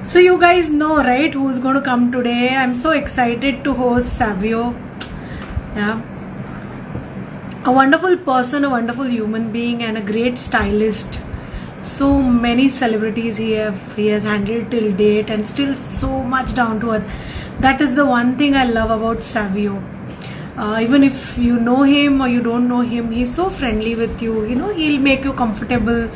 So you guys know, right, who's going to come today? I'm so excited to host Savio. Yeah. A wonderful person, a wonderful human being, and a great stylist. So many celebrities he has handled till date, and still so much down to earth. That is the one thing I love about Savio. Even if you know him or you don't know him, he's so friendly with you. You know, he'll make you comfortable.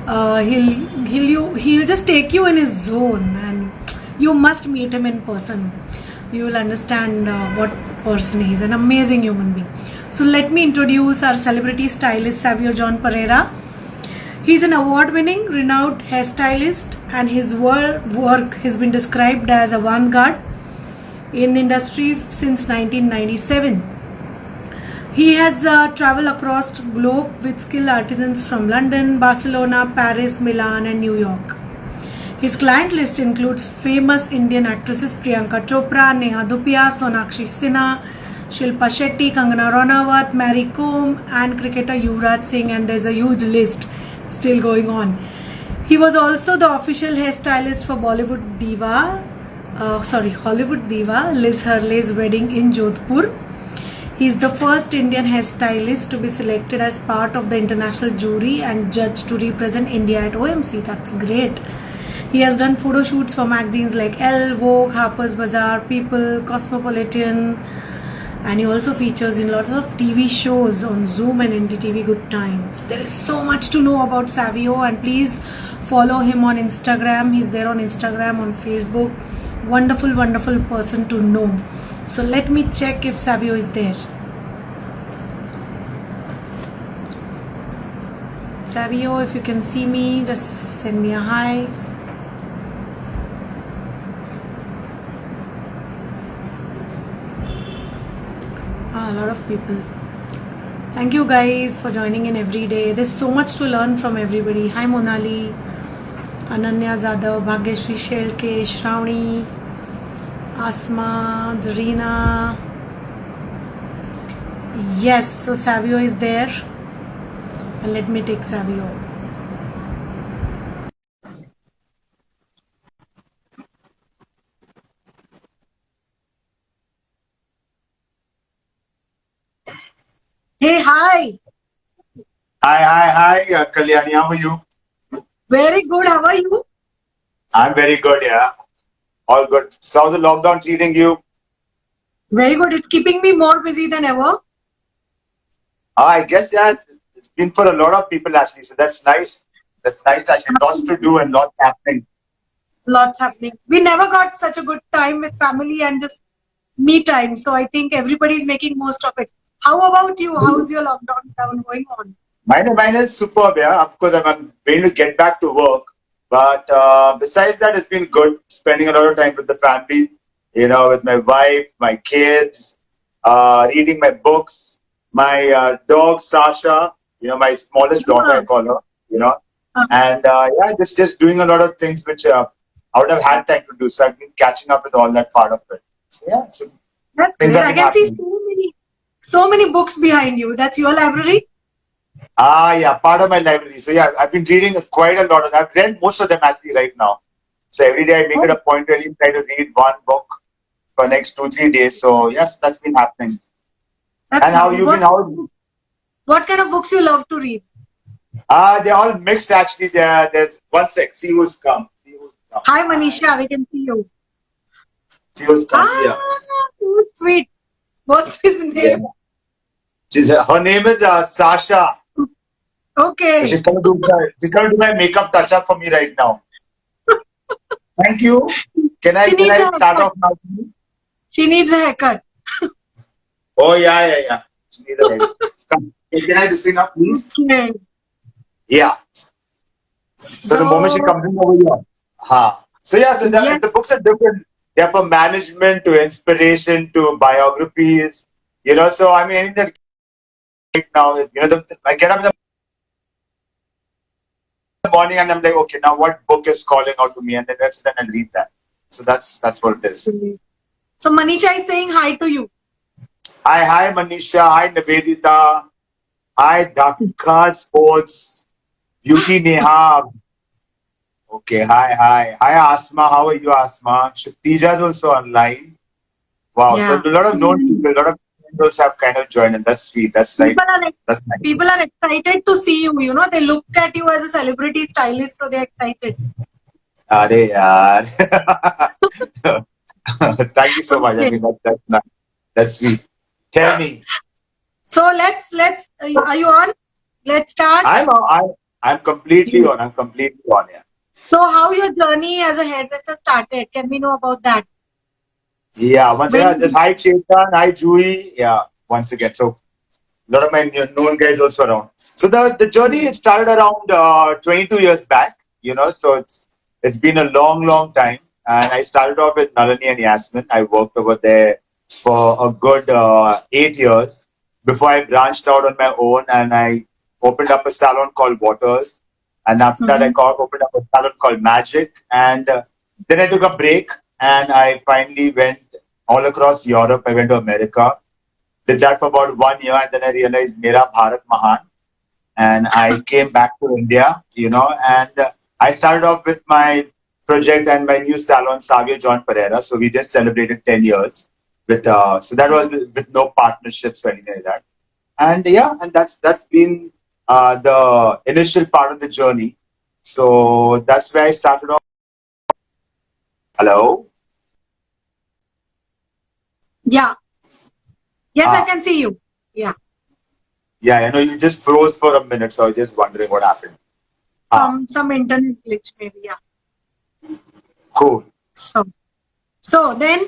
He'll just take you in his zone, and you must meet him in person. You will understand what person he is. An amazing human being. So let me introduce our celebrity stylist Savio John Periera. He's an award-winning, renowned hairstylist, and his work has been described as avant-garde in industry since 1997. He has traveled across the globe with skilled artisans from London, Barcelona, Paris, Milan, and New York. His client list includes famous Indian actresses Priyanka Chopra, Neha Dhupia, Sonakshi Sinha, Shilpa Shetty, Kangana Ranaut, Mary Kom, and cricketer Yuvraj Singh, and there's a huge list still going on. He was also the official hairstylist for Hollywood diva Liz Hurley's wedding in Jodhpur. He is the first Indian hairstylist to be selected as part of the international jury and judge to represent India at OMC. That's great. He has done photo shoots for magazines like Elle, Vogue, Harper's Bazaar, People, Cosmopolitan, and he also features in lots of TV shows on Zoom and NDTV Good Times. There is so much to know about Savio, and please follow him on Instagram. He's there on Instagram, on Facebook. Wonderful, wonderful person to know. So let me check if Savio is there. Savio, if you can see me, just send me a hi. A lot of people. Thank you guys for joining in every day. There's so much to learn from everybody. Hi Monali, Ananya Jadhav, Bhagyashri Shelke, Shravani, Asma, Zarina. Yes, so Savio is there. And let me take Savio. Hey, hi. Hi, Kalyani. How are you? Very good. How are you? I'm very good, yeah. All good. So how's the lockdown treating you? Very good. It's keeping me more busy than ever. I guess, yeah, it's been for a lot of people actually. So that's nice. That's nice actually. Lots to do and lots happening. Lots happening. We never got such a good time with family and just me time. So I think everybody's making most of it. How about you? How's your lockdown down going on? Mine is superb, yeah. Of course, I'm going to get back to work. But besides that, it's been good. Spending a lot of time with the family, with my wife, my kids, reading my books, my dog, Sasha, my smallest daughter, I call her, And yeah, just doing a lot of things which I would have had time to do. So I've been catching up with all that part of it. So, yeah, so That's things great. have I been can see happening. so many books behind you. That's your library? Yeah, part of my library. So yeah, I've been reading quite a lot of them. I've read most of them actually right now. So every day I make it a point to really try to read one book for the next 2-3 days. So yes, that's been happening. That's And how nice. you been? What kind of books you love to read? They're all mixed actually. There's one sec. See who's come. Hi Manisha, we can see you. See who's come. Yeah. So sweet. What's his name? Her name is Sasha. Okay. So she's coming to do my makeup touch up for me right now. Thank you. Can I start off now? She needs a haircut. Oh yeah. She needs a haircut. Come. Can I just see now, please? Okay. Yeah. So the moment she comes in over here. So yeah, so the books are different. They're from management to inspiration to biographies. So I mean anything that right now is I get up in the morning and I'm like, okay, now what book is calling out to me? And then I'll read that. So that's what it is. So Manisha is saying hi to you. Hi Manisha, hi Nivedita, hi Dhaka Sports, Beauty Neha, Okay, hi, Asma. How are you, Asma? Shaktija's also online. Wow, so Yeah. a lot of known people, a lot of people have kind of joined, and that's sweet. That's right. People are That's nice. people are excited to see you. You know, they look at you as a celebrity stylist, so they're excited. Arey yaar. Thank you so much. I Okay. mean, that's nice. That's sweet. Tell me, So let's. Are you on? Let's start. I'm completely on. I'm completely on. Yeah. So how your journey as a hairdresser started? Can we know about that? Yeah. Once again, just When? hi Chetan, hi Jui. Yeah. Once again, so a lot of my known guys also around. So the journey it started around 22 years back. So it's been a long time. And I started off with Nalini and Yasmin. I worked over there for a good 8 years before I branched out on my own and I opened up a salon called Waters. And after that, Mhm. opened up a salon called Magic. And then I took a break and I finally went all across Europe. I went to America, did that for about 1 year, and then I realized Mera Bharat Mahan, and I came back to India, and I started off with my project and my new salon, Savio John Periera. So we just celebrated 10 years so that was with no partnerships or anything like that. And yeah, and that's been the initial part of the journey. So that's where I started off. Hello. Yeah. Yes, I Ah, can see you. Yeah. yeah, I know you just froze for a minute, so I was just wondering what happened. Ah, Some internet glitch maybe. Yeah. cool. So then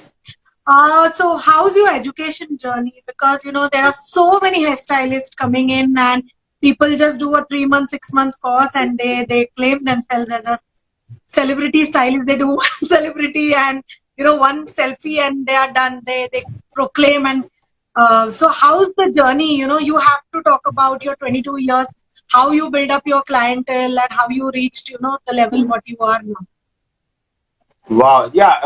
so how's your education journey? Because there are so many hairstylists coming in, and people just do a 3 month, 6 months course, and they claim themselves as a celebrity stylist. They do one celebrity and one selfie, and they are done. They proclaim and so how's the journey? You have to talk about your 22 years, how you build up your clientele, and how you reached the level what you are now. Wow. Yeah.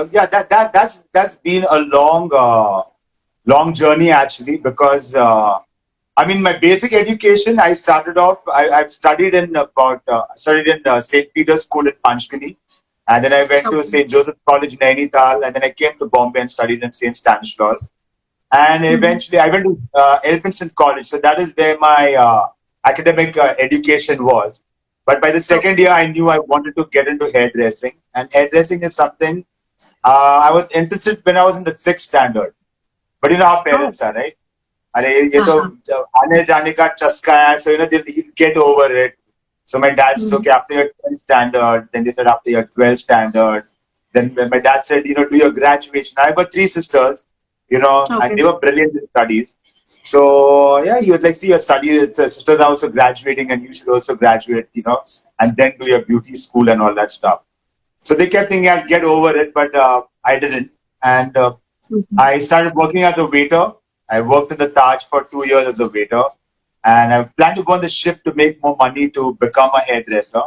That's been a long journey actually because I mean my basic education I started off. I've studied in St. Peter's School in Panchgani, and then I went to Okay. St. Joseph College in Nainital, and then I came to Bombay and studied in St. Stanislaus. And Mhm. eventually I went to Elphinstone College. So that is where my academic education was. But by the second Okay. year, I knew I wanted to get into hairdressing, and hairdressing is something I was interested when I was in the sixth standard. But you know how Oh. parents are, right? अरे ये तो Uh-huh. आने जाने का चस्का है, so you get over it. So my dad said, Mhm. okay, after your 10th standard, then they said after your 12th standard, then when my dad said, do your graduation. I've got three sisters, and Okay. they were brilliant in studies. So yeah, you would like see your studies, sisters are also graduating, and you should also graduate, and then do your beauty school and all that stuff. So they kept thinking I'd get over it, but I didn't. And Mhm. I started working as a waiter. I worked in the Taj for 2 years as a waiter. And I plan to go on the ship to make more money to become a hairdresser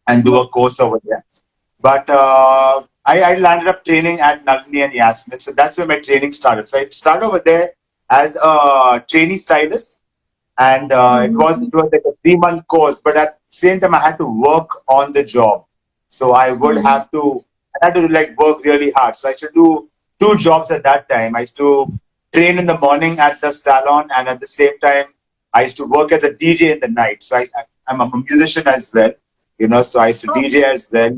and do a course over there. But I landed up training at Nalini and Yasmin. So that's where my training started. So I started over there as a trainee stylist. And it Mhm. was like a 3 month course, but at the same time I had to work on the job. So Mhm. I had to like work really hard. So I should do two jobs at that time. I used to train in the morning at the salon, and at the same time I used to work as a DJ in the night. So I'm a musician as well, so I used to Oh. DJ as well.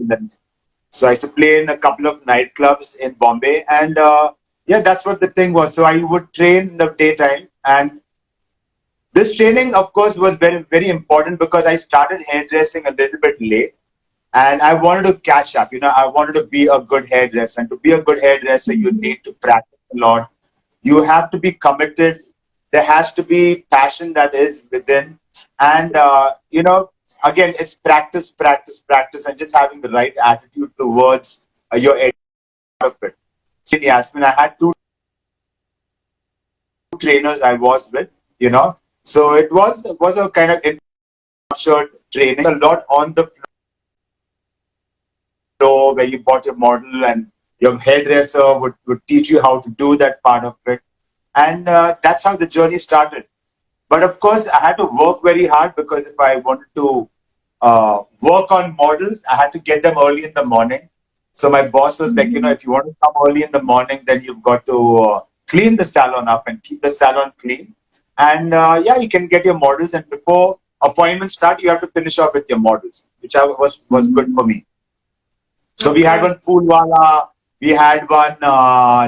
So I used to play in a couple of nightclubs in Bombay, and yeah, that's what the thing was. So I would train in the daytime, and this training, of course, was very important because I started hairdressing a little bit late, and I wanted to catch up. I wanted to be a good hairdresser, and to be a good hairdresser, you Mhm. need to practice a lot. You have to be committed. There has to be passion that is within, and again, it's practice, and just having the right attitude towards your edge of it. So, Yasmin, I had two trainers I was with, so it was a kind of structured training, a lot on the floor where you bought your model and your hairdresser would teach you how to do that part of it. And that's how the journey started. But of course, I had to work very hard because if I wanted to work on models, I had to get them early in the morning. So my boss was like, if you want to come early in the morning, then you've got to clean the salon up and keep the salon clean. And yeah, you can get your models. And before appointments start, you have to finish off with your models, which was good for me. So we had one food wala, we had one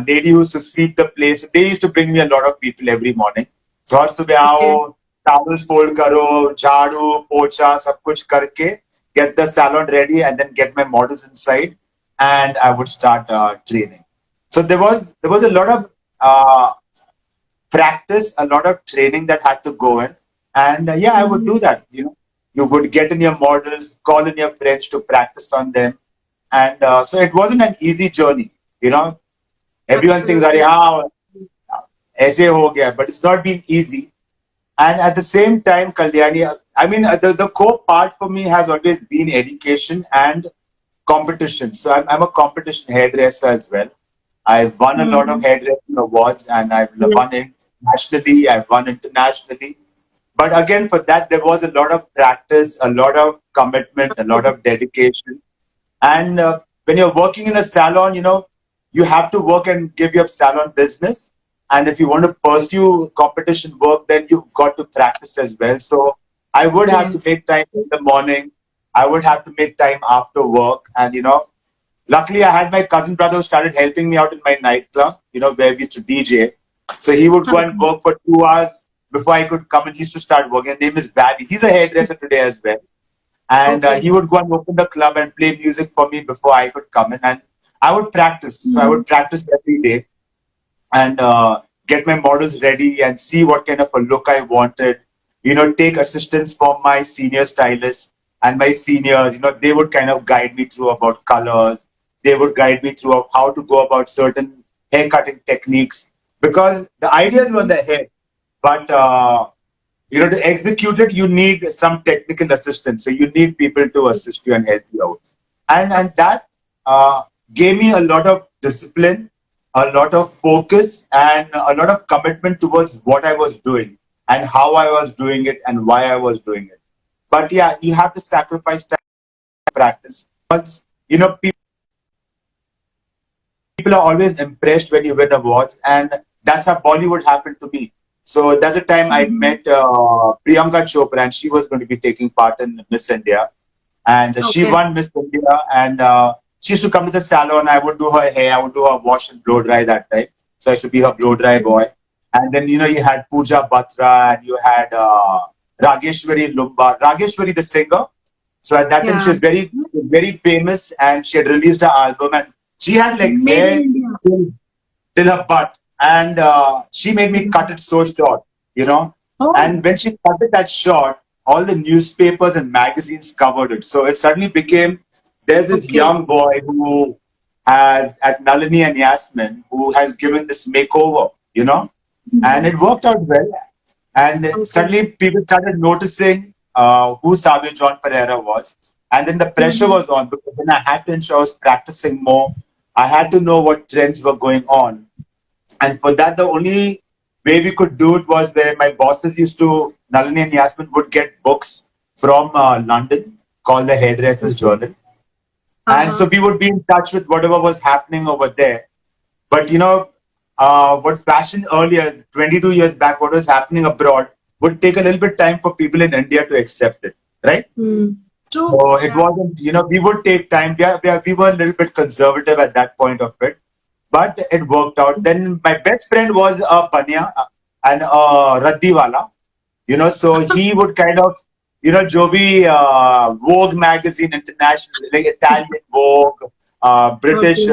lady who used to sweep the place. They used to bring me a lot of people every morning. घर सुबह आओ, towels fold करो, झाड़ू, पोछा, सब कुछ करके get the salon ready and then get my models inside, and I would start training. So there was a lot of practice, a lot of training that had to go in, and yeah, I would do that. You would get in your models, call in your friends to practice on them, and so it wasn't an easy journey. Everyone thinks, "Arey, aise ho gaya," but it's not been easy. And at the same time, Kalyani, I mean, the core part for me has always been education and competition. So I'm a competition hairdresser as well. I've won a lot of hairdressing awards, and I've won it nationally, I've won internationally. But again, for that, there was a lot of practice, a lot of commitment, a lot of dedication. And when you're working in a salon, you have to work and give your salon business. And if you want to pursue competition work, then you've got to practice as well. So I would have to make time in the morning. I would have to make time after work. And, luckily I had my cousin brother who started helping me out in my nightclub, where we used to DJ. So he would go and work for 2 hours before I could come, and he used to start working. His name is Babby. He's a hairdresser today as well. And he would go and open the club and play music for me before I could come in. And I would practice. So I would practice every day and get my models ready and see what kind of a look I wanted. Take assistance from my senior stylists and my seniors. They would kind of guide me through about colors. They would guide me through how to go about certain hair cutting techniques, because the ideas were in the head, but to execute it, you need some technical assistance. So you need people to assist you and help you out. And that gave me a lot of discipline, a lot of focus, and a lot of commitment towards what I was doing and how I was doing it and why I was doing it. But yeah, you have to sacrifice time and practice. But, people are always impressed when you win awards, and that's how Bollywood happened to me. So that's the time I met Priyanka Chopra, and she was going to be taking part in Miss India. And she won Miss India, and she used to come to the salon. I would do her hair, I would do her wash and blow dry that time. So I used to be her blow dry boy. And then, you had Pooja Batra, and you had Rageshwari Lumba. Rageshwari, the singer. So at that time, she was very, very famous, and she had released her album, and she had like hair till her butt. And she made me cut it so short, And when she cut it that short, all the newspapers and magazines covered it. So it suddenly became, there's this young boy who has, at Nalini and Yasmin, who has given this makeover, and it worked out well. And suddenly people started noticing who Savio John Periera was. And then the pressure was on, because then I had to ensure I was practicing more. I had to know what trends were going on. And for that, the only way we could do it was where my bosses used to, Nalini and Yasmin would get books from London called the Hairdressers Journal. And so we would be in touch with whatever was happening over there. But, what fashion earlier, 22 years back, what was happening abroad would take a little bit time for people in India to accept it, right? So it wasn't, we would take time. We were a little bit conservative at that point of it. But it worked out. Then my best friend was a Banya and a Raddiwala, so he would kind of, jo bhi Vogue magazine, international, like Italian Vogue, British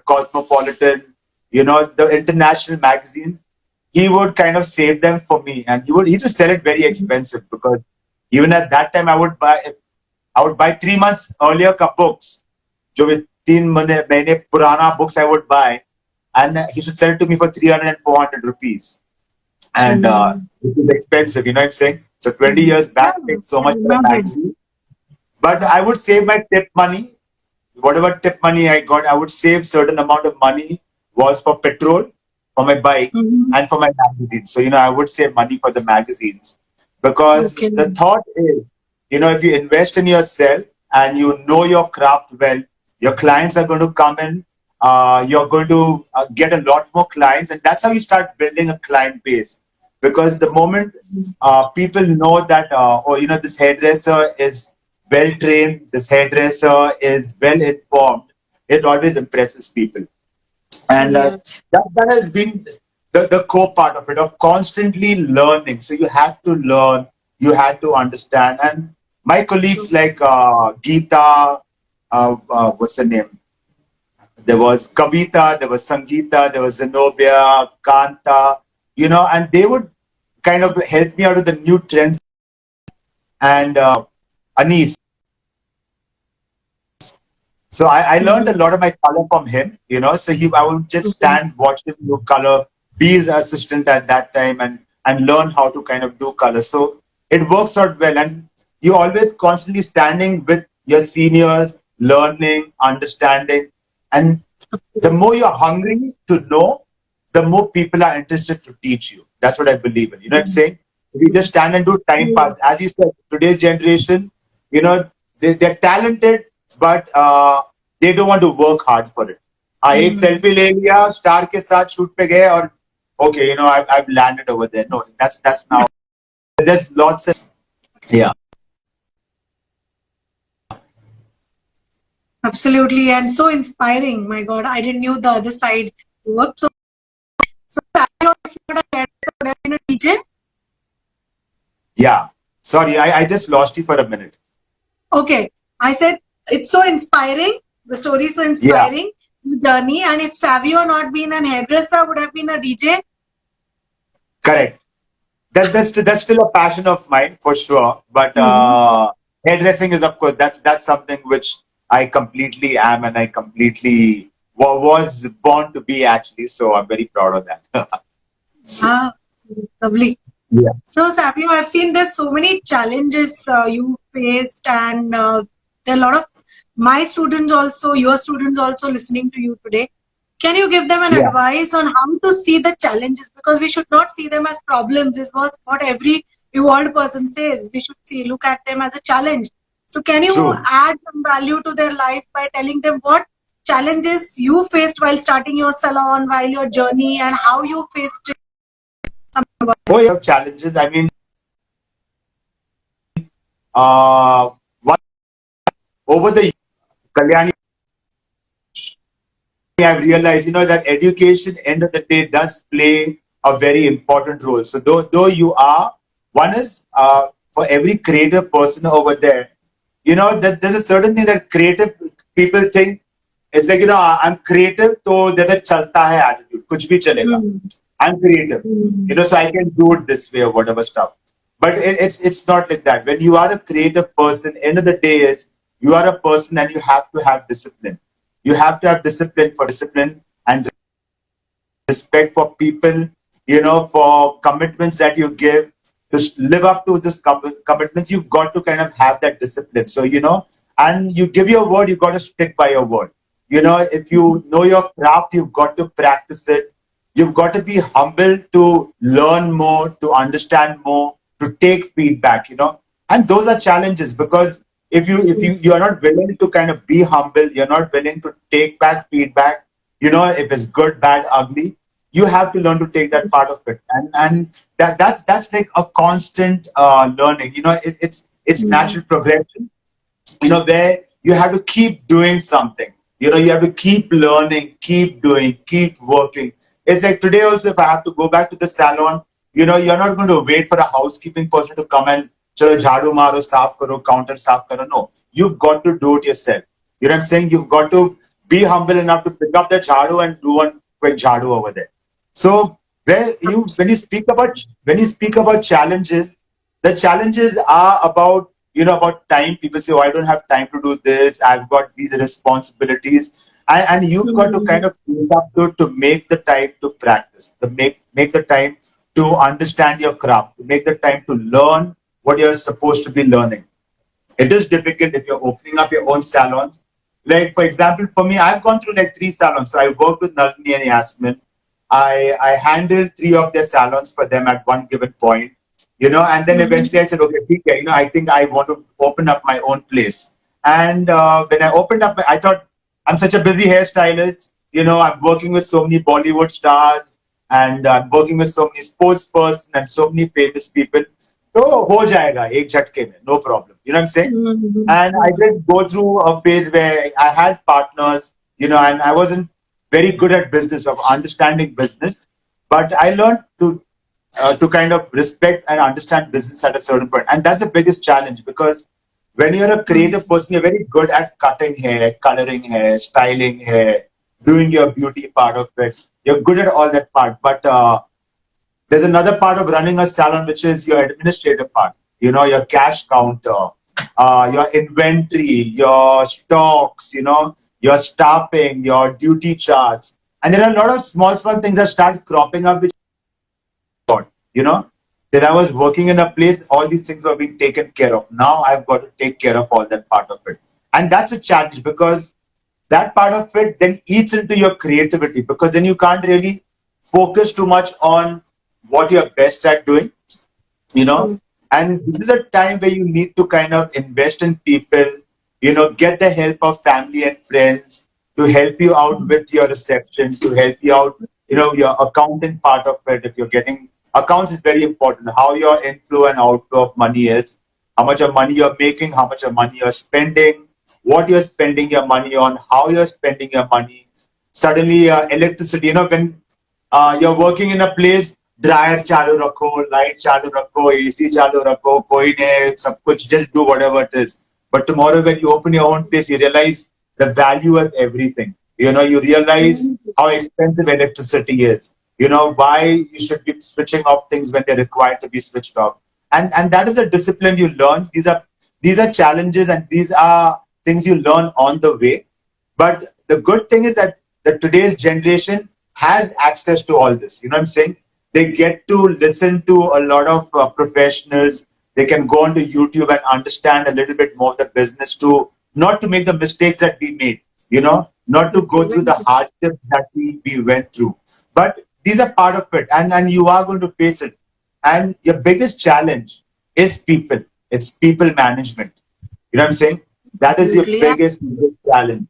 Cosmopolitan, the international magazines, he would kind of save them for me, and he used to sell it very expensive, because even at that time I would buy 3 months earlier ka books, jo with 3 mahine purana books I would buy, and he should sell it to me for 300 and 400 rupees. And it is expensive, you know what I'm saying? So 20 years back, it's so much for a magazine. But I would save my tip money. Whatever tip money I got, I would save certain amount of money was for petrol, for my bike, and for my magazines. So, I would save money for the magazines. Because the thought is, if you invest in yourself and you know your craft well, your clients are going to come in. You're going to get a lot more clients, and that's how you start building a client base. Because the moment people know that, this hairdresser is well trained, this hairdresser is well informed, it always impresses people. And Yeah. that has been the core part of it, of constantly learning. So you had to learn, you had to understand. And my colleagues True. like Geeta, what's her name? There was Kavita, there was Sangeeta, there was Zenobia, Kanta, and they would kind of help me out with the new trends. And Anis. So I learned a Mhm. lot of my color from him, So I would just Mhm. stand, watch him do color, be his assistant at that time, and learn how to kind of do color. So it works out well, and you always constantly standing with your seniors, learning, understanding, and the more you're hungry to know, the more people are interested to teach you. That's what I believe in. You know what I'm saying? If you just stand and do time Yeah. pass, as you said, today's generation, you know, they're talented, but they don't want to work hard for it. एक Mm. Selfie ले लिया star के साथ shoot पे गए और okay, I've landed over there. No, that's now. There's lots of yeah. Absolutely, and so inspiring. My God, I didn't knew the other side worked. So Savio, if you would have been a DJ. Yeah. Sorry, I just lost you for a minute. Okay, I said it's so inspiring. The story is so Yeah, inspiring. The journey, and if Savio not been an hairdresser, would have been a DJ. correct. That's still a passion of mine for sure. But Mm-hmm. hairdressing is, of course, that's something which I completely am, and I completely was born to be actually. So I'm very proud of that. Ah, lovely. Yeah. So, Savio, I've seen there's so many challenges you faced, and there are a lot of my students also, your students also listening to you today. Can you give them an Yeah. advice on how to see the challenges? Because we should not see them as problems. Is what every evolved person says. We should look at them as a challenge. So, can you True. add some value to their life by telling them what challenges you faced while starting your salon, while your journey, and how you faced it? Oh, you have challenges. I mean, one over the Kalyani, I've realized, that education, end of the day, does play a very important role. So though you are, one is for every creative person over there, that there's a certain thing that creative people think is like, I'm creative, so there's a chalta hai attitude, kuch bhi chalega. Hmm. I'm creative, Hmm. so I can do it this way or whatever stuff. But it's not like that. When you are a creative person, end of the day is you are a person and you have to have discipline. You have to have discipline and respect for people, for commitments that you give. To live up to this commitments, you've got to kind of have that discipline. So, and you give your word, you got to stick by your word. If you know your craft, you've got to practice it. You've got to be humble to learn more, to understand more, to take feedback, and those are challenges because if you are not willing to kind of be humble, you're not willing to take back feedback, if it's good, bad, ugly, you have to learn to take that part of it, and that's like a constant learning. It's Hmm. natural progression, where you have to keep doing something. You have to keep learning, keep doing, keep working. It's like today also, if I have to go back to the salon, you're not going to wait for a housekeeping person to come and chalo jhadu maro, saaf karo, counter saaf karo. No, you've got to do it yourself. You know what I'm saying? You've got to be humble enough to pick up the jhadu and do one quick jhadu over there. So when you speak about challenges, the challenges are about time. People say, "Oh, I don't have time to do this. I've got these responsibilities," and you've got to Hmm. kind of build up to make the time to practice, to make the time to understand your craft, to make the time to learn what you're supposed to be learning. It is difficult if you're opening up your own salons. Like, for example, for me, I've gone through like 3 salons. So I worked with Nalini and Yasmin. I handled 3 of their salons for them at one given point. And then eventually I said, okay, okay, I think I want to open up my own place. And when I opened up, I thought, I'm such a busy hairstylist. I'm working with so many Bollywood stars, and I'm working with so many sports persons and so many famous people. So, ho jayega, ek jhatke mein, no problem. You know what I'm saying? And I did go through a phase where I had partners, and I wasn't very good at business, of understanding business, but I learned to kind of respect and understand business at a certain point. And that's the biggest challenge, because when you're a creative person, you're very good at cutting hair, coloring hair, styling hair, doing your beauty part of it. You're good at all that part. But there's another part of running a salon, which is your administrative part, your cash counter, your inventory, your stocks, your staffing, your duty charts. And there are a lot of small things that start cropping up, which you know, then I was working in a place, all these things were being taken care of. Now I've got to take care of all that part of it. And that's a challenge, because that part of it then eats into your creativity, because then you can't really focus too much on what you're best at doing, you know. And this is a time where you need to kind of invest in people, get the help of family and friends to help you out with your reception, to help you out, your accounting part of it. If you're getting accounts, is very important. How your inflow and outflow of money is, how much of money you're making, how much of money you're spending, what you're spending your money on, how you're spending your money. Suddenly, electricity, when you're working in a place, dryer chalu rakho, light chalu rakho, AC chalu rakho, koi nahi, sab kuch, just do whatever it is. But tomorrow when you open your own place, you realize the value of everything. You realize how expensive electricity is. Why you should be switching off things when they're required to be switched off. And that is a discipline you learn. These are challenges, and these are things you learn on the way. But the good thing is that the today's generation has access to all this. You know what I'm saying? They get to listen to a lot of professionals. They can go onto YouTube and understand a little bit more of the business, to not to make the mistakes that we made, not to go through the hardship that we went through. But these are part of it, and you are going to face it. And your biggest challenge is people. It's people management. You know what I'm saying? That is your biggest challenge.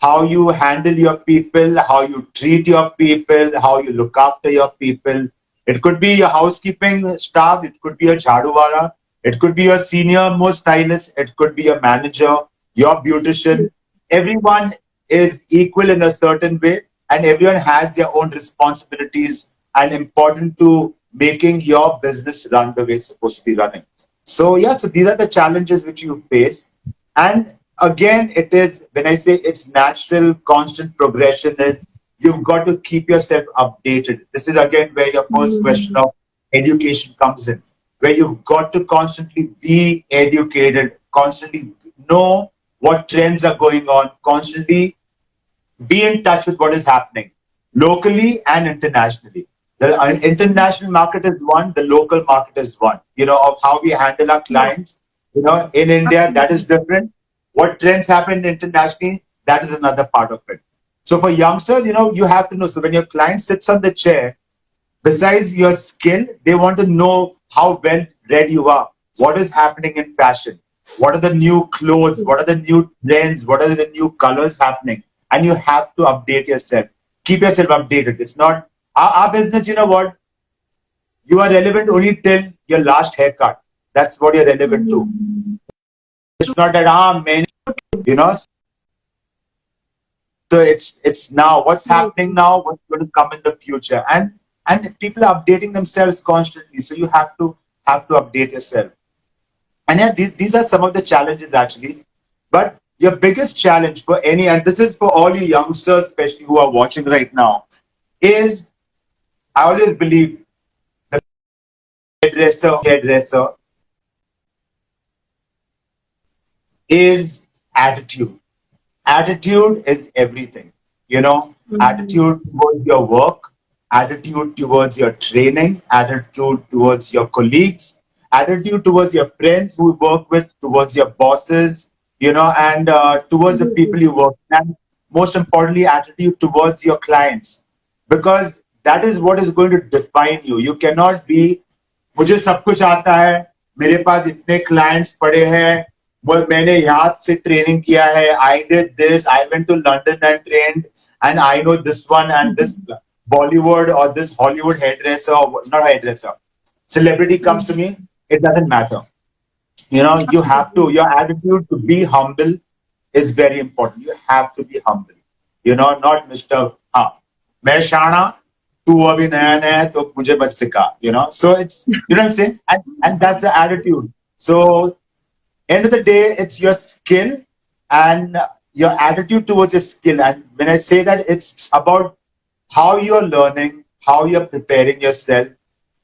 How you handle your people, how you treat your people, how you look after your people. It could be your housekeeping staff, it could be a jhaduwala, it could be your senior most stylist, it could be a manager, your beautician. Everyone is equal in a certain way, and everyone has their own responsibilities and important to making your business run the way it's supposed to be running. So yeah, so these are the challenges which you face. And again, it is, when I say it's natural, constant progression, is you've got to keep yourself updated. This is again where your first question of education comes in, where you've got to constantly be educated, constantly know what trends are going on, constantly be in touch with what is happening locally and internationally. The international market is one, the local market is one, of how we handle our clients. In India, that is different. What trends happen internationally, that is another part of it. So for youngsters, you have to know. So when your client sits on the chair, besides your skill, they want to know how well read you are. What is happening in fashion? What are the new clothes? What are the new trends? What are the new colors happening? And you have to update yourself. Keep yourself updated. It's not our business, what? You are relevant only till your last haircut. That's what you're relevant to. It's not that many, you know. So it's now what's happening now, what's going to come in the future, and people are updating themselves constantly. So you have to update yourself. And yeah, these are some of the challenges actually. But your biggest challenge for any, and this is for all you youngsters, especially who are watching right now, is, I always believe, the hairdresser is attitude. Attitude is everything. Attitude towards your work, attitude towards your training, attitude towards your colleagues, attitude towards your friends who you work with, towards your bosses, and towards the people you work with, and most importantly, attitude towards your clients, because that is what is going to define you. You cannot be मुझे सब कुछ आता है, मेरे पास इतने clients पड़े हैं, मैंने यहाँ से ट्रेनिंग किया है, I did this, I went to London and trained and I know this one and this Bollywood or this Hollywood hairdresser, or not hairdresser, celebrity comes to me, it doesn't matter. You know, you have to, your attitude to be humble is very important. You have to be humble. You know, not Mr. हाँ मैं शाना तू अभी नया नया है तो मुझे मत सिखा. You know, so it's, you know what I'm saying, and that's the attitude. So end of the day, it's your skill and your attitude towards your skill. And when I say that, it's about how you're learning, how you're preparing yourself,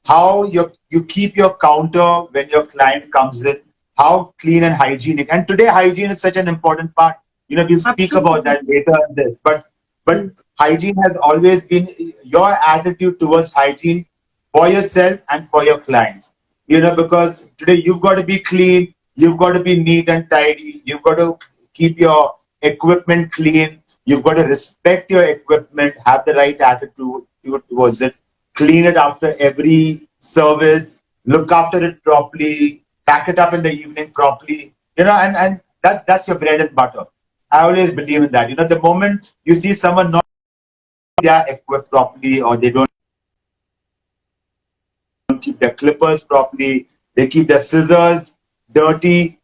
how you keep your counter when your client comes in, how clean and hygienic. And today, hygiene is such an important part. You know, we'll speak about that later in this. But hygiene has always been your attitude towards hygiene for yourself and for your clients. You know, because today you've got to be clean, you've got to be neat and tidy, you've got to keep your equipment clean, you've got to respect your equipment, have the right attitude towards it, clean it after every service, look after it properly, pack it up in the evening properly, you know, and that's your bread and butter. I always believe in that. You know, the moment you see someone not they are equipped properly or they don't keep their clippers properly, they keep their scissors dirty,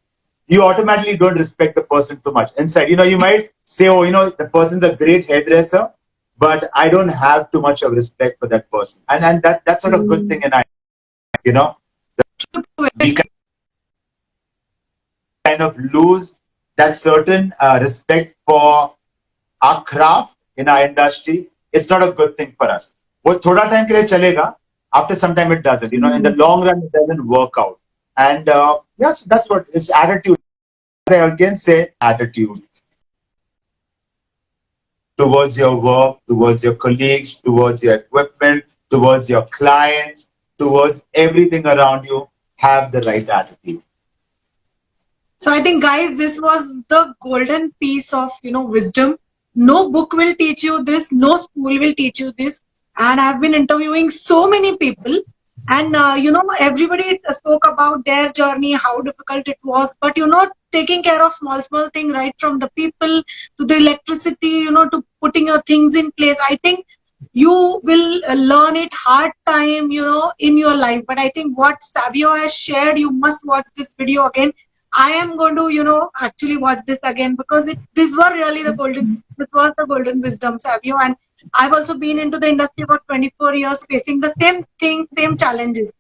you automatically don't respect the person too much. Inside, you know, you might say, oh, you know, the person's a great hairdresser, but I don't have too much of respect for that person. And that's not a good thing. And I, you know, we kind of lose that certain respect for our craft in our industry. It's not a good thing for us. वो थोड़ा time के लिए चलेगा. After some time it doesn't. You know, in the long run it doesn't work out. And yes, that's what it's attitude. I again say attitude towards your work, towards your colleagues, towards your equipment, towards your clients, towards everything around you. Have the right attitude. So I think, guys, this was the golden piece of, wisdom. No book will teach you this. No school will teach you this. And I've been interviewing so many people, and everybody spoke about their journey, how difficult it was. But taking care of small thing, right from the people to the electricity, to putting your things in place. I think you will learn it hard time, in your life. But I think what Savio has shared, you must watch this video again. I am going to, actually watch this again, because this was really the golden wisdom, Savio. And I've also been into the industry for 24 years, facing the same thing, same challenges.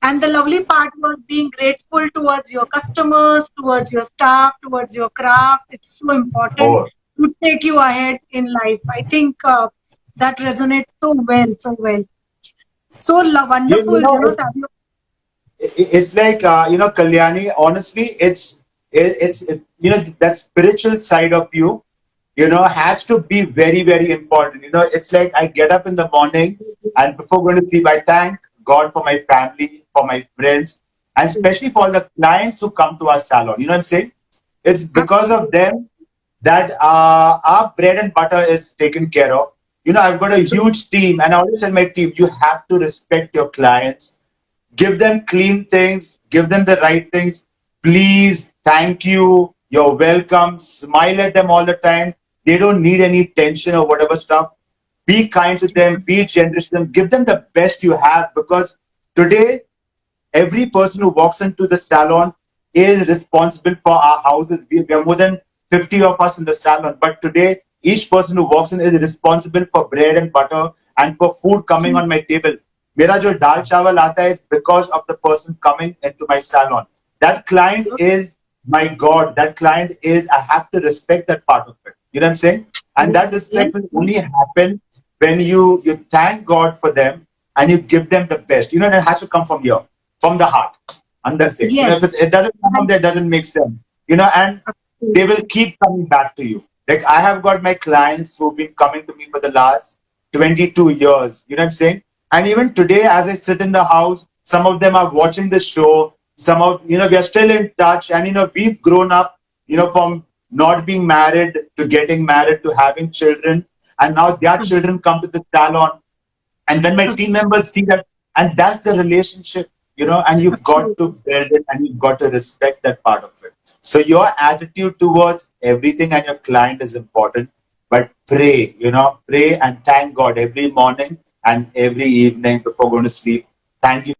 And the lovely part was being grateful towards your customers, towards your staff, towards your craft. It's so important to take you ahead in life. I think that resonates so well, so well. So wonderful, Savio. It's like Kalyani, honestly, it's that spiritual side of you, has to be very, very important. It's like I get up in the morning and before going to sleep, I thank God for my family, for my friends, and especially for the clients who come to our salon. You know what I'm saying? It's because of them that our bread and butter is taken care of. I've got a huge team, and I always tell my team, you have to respect your clients. Give them clean things, give them the right things. Please, thank you, you're welcome. Smile at them all the time. They don't need any tension or whatever stuff. Be kind to them, be generous to them, give them the best you have, because today, every person who walks into the salon is responsible for our houses. We are more than 50 of us in the salon, but today, each person who walks in is responsible for bread and butter and for food coming on my table. मेरा जो दाल चावल आता है is because of the person coming into my salon. That client is my God. That client is, I have to respect that part of it. You know what I'm saying? And that respect will only happen when you thank God for them and you give them the best. And it has to come from here, from the heart. Under se. Yes. If it doesn't come from there, it doesn't make sense. And they will keep coming back to you. Like I have got my clients who've been coming to me for the last 22 years. You know what I'm saying? And even today, as I sit in the house, some of them are watching the show. Some of, we are still in touch. And, we've grown up, from not being married to getting married to having children. And now their children come to the salon. And when my team members see that, and that's the relationship. and you've got to Absolutely. build it and you've got to respect that part of it. So your attitude towards everything and your client is important. But pray and thank God every morning and every evening before going to sleep. Thank you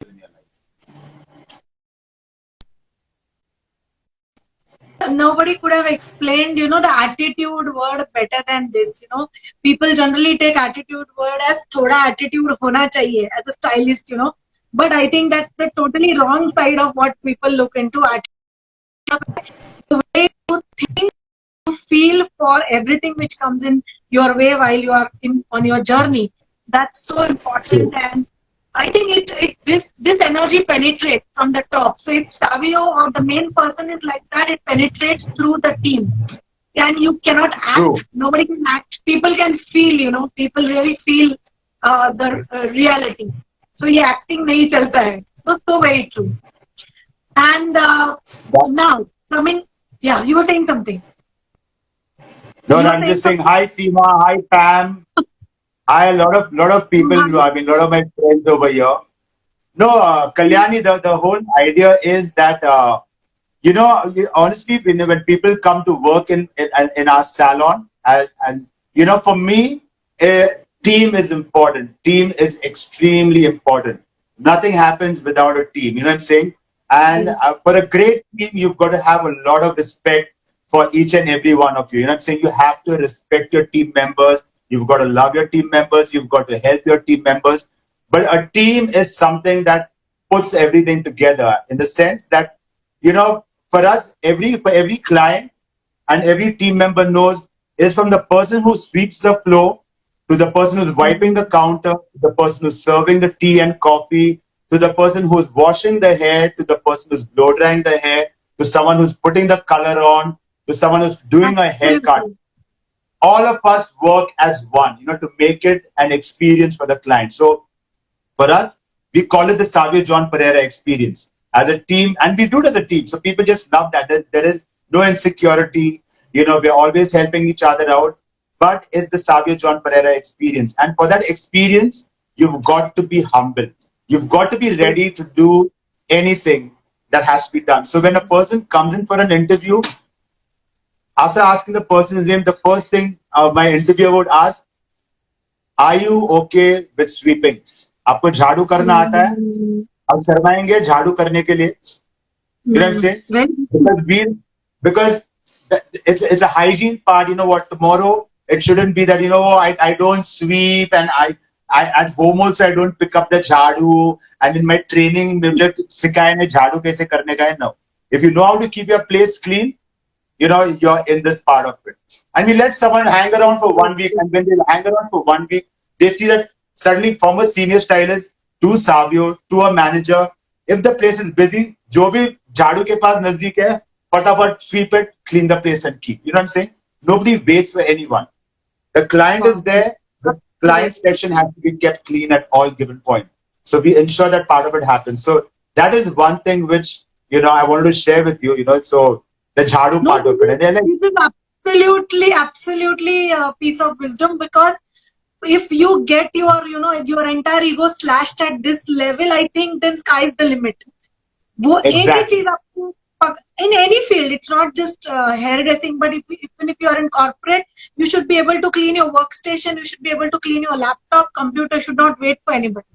in your life. Nobody could have explained, the attitude word better than this. People generally take attitude word as thoda attitude hona chahiye as a stylist. But I think that's the totally wrong side of what people look into attitude. The way you think, you feel for everything which comes in your way while you are in on your journey. That's so important, True. and I think this energy penetrates from the top. So if Savio or the main person is like that, it penetrates through the team. And you cannot act. True. Nobody can act. People can feel. People really feel the reality. So ये acting नहीं चलता है. So very true. And That, now coming, yeah, you were saying something. no, You no, were I'm saying just saying something. hi Seema, hi Pam. Hi, a lot of people, Hi. I mean, a lot of my friends over here. No, Kalyani, the whole idea is that, honestly, when people come to work in our salon, and for me, uh, team is important. Team is extremely important. Nothing happens without a team. You know what I'm saying? And for a great team, you've got to have a lot of respect for each and every one of you. You know what I'm saying? You have to respect your team members. You've got to love your team members. You've got to help your team members. But a team is something that puts everything together in the sense that, for us, for every client and every team member knows is from the person who sweeps the floor to the person who's wiping the counter, to the person who's serving the tea and coffee, to the person who's washing the hair, to the person who's blow drying the hair, to someone who's putting the color on, to someone who's doing a haircut. Absolutely. All of us work as one, to make it an experience for the client. So for us, we call it the Savio John Periera experience as a team, and we do it as a team. So people just love that. There is no insecurity. We're always helping each other out. But it's the Savio John Periera experience. And for that experience, you've got to be humble. You've got to be ready to do anything that has to be done. So when a person comes in for an interview, after asking the person's name, the first thing my interviewer would ask, are you okay with sweeping? आपको झाड़ू करना आता है? Mm, हम शर्माएंगे झाड़ू करने के लिए. You know what I'm saying? very true. Because it's a hygiene part. You know what? Tomorrow it shouldn't be that I don't sweep, and I at home also I don't pick up the jhadu, and in my training मुझे सिखाया नहीं झाड़ू कैसे करने का है. No. If you know how to keep your place clean, you're in this part of it. And we let someone hang around for 1 week, and when they hang around for 1 week, they see that suddenly from a senior stylist to Savio to a manager, if the place is busy, जो भी झाड़ू के पास नजदीक है, फटाफट sweep it, clean the place and keep. You know what I'm saying? Nobody waits for anyone. The client is Wow. there. The client Absolutely. section has to be kept clean at all given point. So we ensure that part of it happens. So that is one thing which I wanted to share with you. So the jhadu No, part of it, and they're like, this is absolutely a piece of wisdom, because if you get your entire ego slashed at this level, I think then sky's the limit. वो एक ही चीज exactly. आपको in any field, it's not just hairdressing, but even if you are in corporate, you should be able to clean your workstation, you should be able to clean your laptop, computer should not wait for anybody.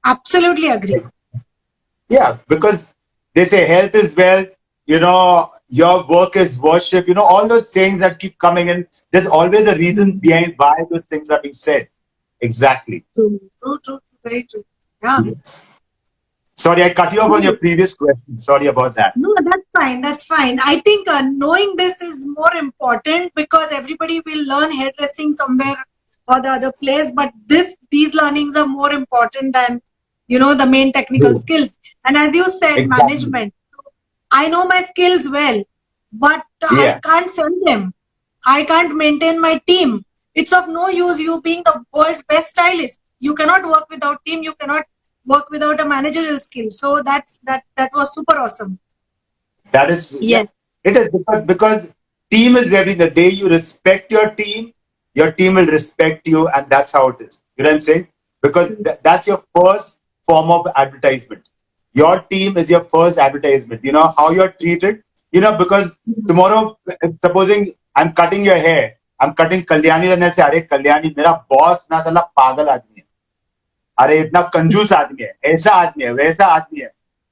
Absolutely agree. Yeah, because they say health is wealth. Your work is worship. All those sayings that keep coming in. There's always a reason behind why those things are being said. Exactly. True, very true. Yeah. Yes. Sorry, I cut you off on your So, previous question. Sorry about that. no, that's fine. That's fine. I think knowing this is more important, because everybody will learn hairdressing somewhere or the other place, but these learnings are more important than the main technical True. skills. And as you said, Exactly. management. I know my skills well, but I Yeah. can't sell them. I can't maintain my team. It's of no use you being the world's best stylist. You cannot work without team. You cannot work without a managerial skill. So that was super awesome. That is, yeah, Yes. it is because team is everything. The day you respect your team will respect you, and that's how it is. You know what I'm saying? Because that's your first form of advertisement. Your team is your first advertisement. You know how you're treated. You know, because tomorrow, supposing I'm cutting your hair, I'm cutting Kalyani, and I say, "अरे Kalyani, मेरा boss ना साला पागल आदमी है. अरे इतना कंजूस आदमी है, ऐसा आदमी है, वैसा आदमी है."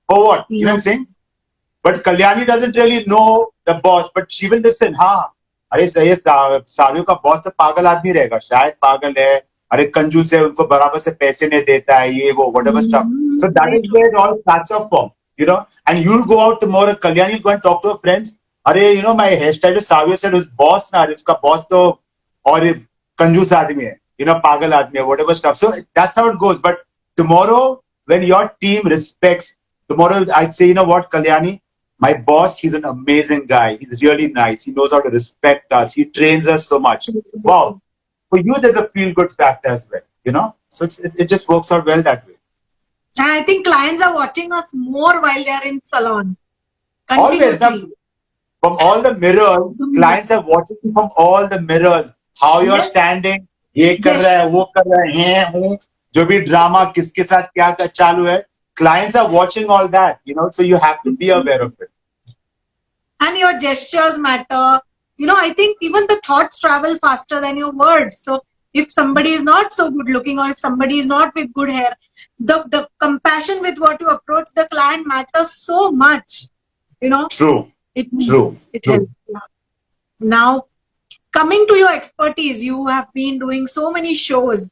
For what? You know what I'm saying? But Kalyani doesn't really know the boss, but she will listen. हाँ, अरे ये सावियो का बॉस तो पागल आदमी रहेगा, शायद पागल है, अरे कंजूस है, उनको बराबर से पैसे नहीं देता है, ये वो whatever stuff. So that is where it all starts up from, you know. And you'll go out tomorrow, Kalyani will go and talk to her friends. अरे you know my hairstylist Savio said his boss ना, इसका boss तो और कंजूस आदमी है, you know, पागल आदमी है, whatever stuff. So that's how it goes. But tomorrow when your team respects, tomorrow I'd say, you know what, Kalyani, my boss, he's an amazing guy. He's really nice. He knows how to respect us. He trains us so much. Wow. For you, there's a feel-good factor as well, you know? So it just works out well that way. And I think clients are watching us more while they are in salon. Always. Now, from all the mirrors, clients are watching you from all the mirrors. How you're standing, ये कर रहा है, वो कर रहा है, जो भी ड्रामा किसके साथ क्या चालू है. Clients are watching all that, you know, so you have to be aware of it. And your gestures matter. You know, I think even the thoughts travel faster than your words. So if somebody is not so good looking, or if somebody is not with good hair, the compassion with what you approach the client matters so much. You know? True. It helps. Now, coming to your expertise, you have been doing so many shows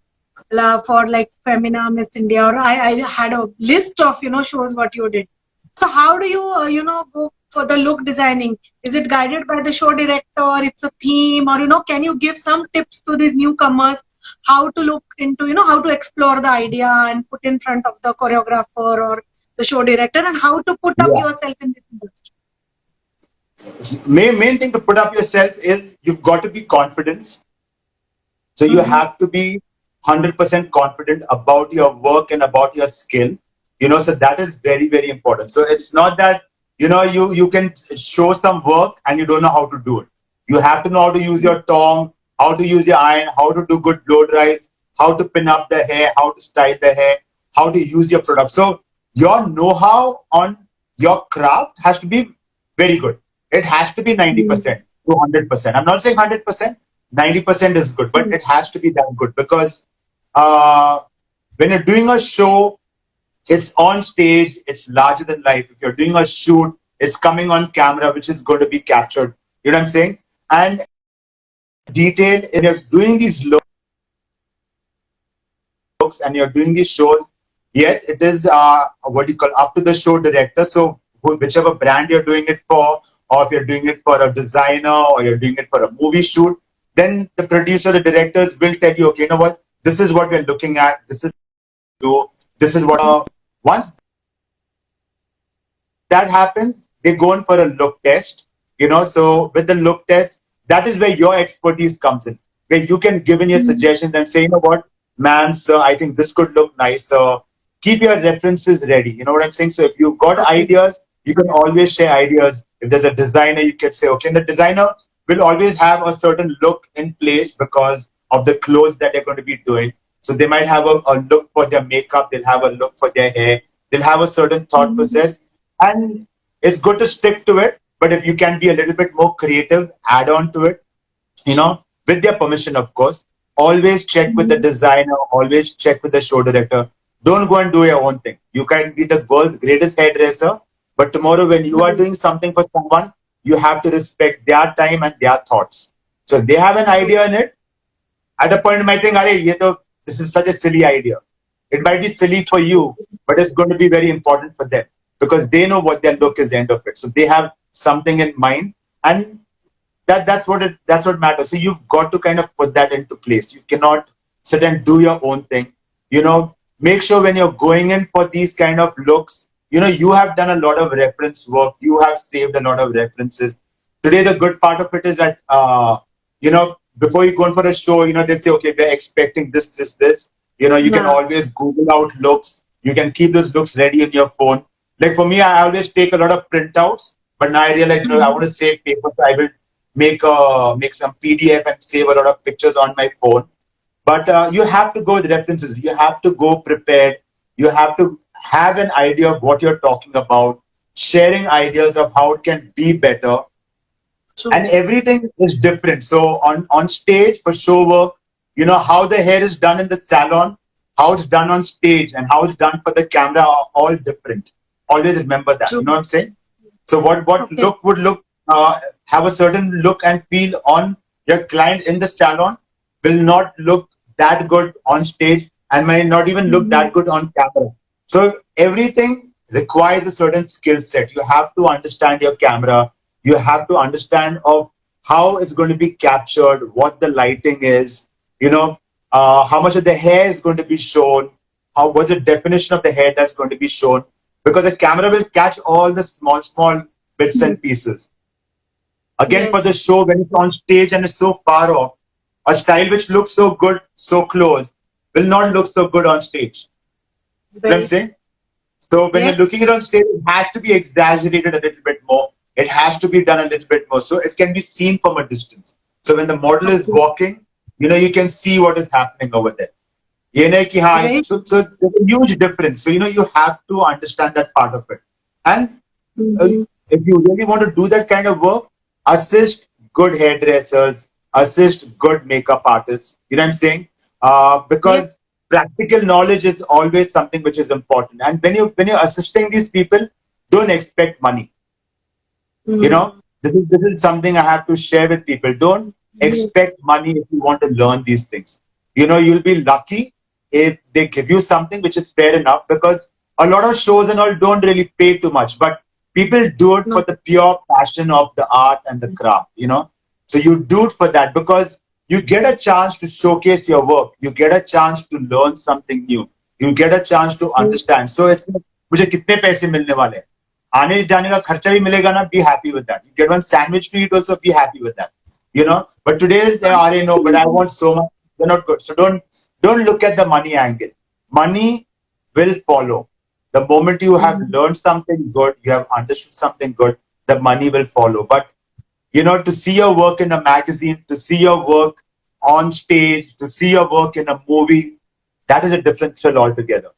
for like Femina, Miss India, or I had a list of, you know, shows what you did. So how do you, you know, go for the look designing? Is it guided by the show director, it's a theme, or, you know, can you give some tips to these newcomers how to look into, you know, how to explore the idea and put in front of the choreographer or the show director, and how to put up yourself in this industry? Main thing to put up yourself is you've got to be confident. So you have to be 100% confident about your work and about your skill, you know, so that is very, very important. So it's not that, you know, you can show some work and you don't know how to do it. You have to know how to use your tongue, how to use your iron, how to do good blow dries, how to pin up the hair, how to style the hair, how to use your product. So your know-how on your craft has to be very good. It has to be 90% to 100%. I'm not saying 100%. 90% is good, but it has to be that good, because when you're doing a show, it's on stage, it's larger than life. If you're doing a shoot, it's coming on camera, which is going to be captured. You know what I'm saying? And detail, if you're doing these looks and you're doing these shows, yes, it is what you call up to the show director. So whichever brand you're doing it for, or if you're doing it for a designer, or you're doing it for a movie shoot, then the producer, the directors will tell you, okay, you know what, this is what we're looking at, this is what this is what once that happens, they go in for a look test, you know. So with the look test, that is where your expertise comes in, where you can give in your suggestions and say, you know what, ma'am, sir, I think this could look nice. So keep your references ready. You know what I'm saying? So if you've got ideas, you can always share ideas. If there's a designer, you can say, okay, and the designer will always have a certain look in place because of the clothes that they're going to be doing. So they might have a look for their makeup, they'll have a look for their hair, they'll have a certain thought process, and it's good to stick to it. But if you can be a little bit more creative, add on to it, you know, with their permission, of course. Always check with the designer, always check with the show director. Don't go and do your own thing. You can be the world's greatest hairdresser, but tomorrow when you are doing something for someone, you have to respect their time and their thoughts. So if they have an idea in it, at a point you might think, this is such a silly idea. It might be silly for you, but it's going to be very important for them because they know what their look is the end of it. So they have something in mind, and that's what matters. So you've got to kind of put that into place. You cannot sit and do your own thing. You know, make sure when you're going in for these kind of looks, you know, you have done a lot of reference work. You have saved a lot of references. Today, the good part of it is that, you know, before you go in for a show, you know, they say, okay, they're expecting this. You know, you can always Google out looks. You can keep those looks ready in your phone. Like for me, I always take a lot of printouts, but now I realize, you know, I want to save paper, so I will make some PDF and save a lot of pictures on my phone. But you have to go with references. You have to go prepared. You have to have an idea of what you're talking about, sharing ideas of how it can be better, and everything is different. So on stage for show work, how the hair is done in the salon, how it's done on stage, and how it's done for the camera are all different. Always remember that. You know what I'm saying? So what look would look have a certain look and feel on your client in the salon will not look that good on stage and might not even look that good on camera. So everything requires a certain skill set. You have to understand your camera. You have to understand of how it's going to be captured, what the lighting is, how much of the hair is going to be shown, how what's the definition of the hair that's going to be shown, because the camera will catch all the small bits and pieces. Again, for the show, when it's on stage and it's so far off, a style which looks so good, so close, will not look so good on stage. You know what I'm saying? So when you're looking at it on stage, it has to be exaggerated a little bit more. It has to be done a little bit more. So it can be seen from a distance. So when the model is walking, you can see what is happening over there. So there's a huge difference. So, you have to understand that part of it. And if you really want to do that kind of work, assist good hairdressers, assist good makeup artists. You know what I'm saying? Because practical knowledge is always something which is important. And when you're assisting these people, don't expect money. This is something I have to share with people. Don't expect money if you want to learn these things. You'll be lucky if they give you something which is fair enough, because a lot of shows and all don't really pay too much, but people do it for the pure passion of the art and the craft. So you do it for that because you get a chance to showcase your work. You get a chance to learn something new. You get a chance to understand. So it's like, मुझे कितने पैसे मिलने वाले हैं, आने जाने का खर्चा भी मिलेगा ना, be happy with that. You get one sandwich to eat also, be happy with that. But today they are, but I want so much. They're not good. So don't look at the money angle. Money will follow. The moment you have learned something good, you have understood something good, the money will follow. But to see your work in a magazine, to see your work on stage, to see your work in a movie, that is a different thrill altogether.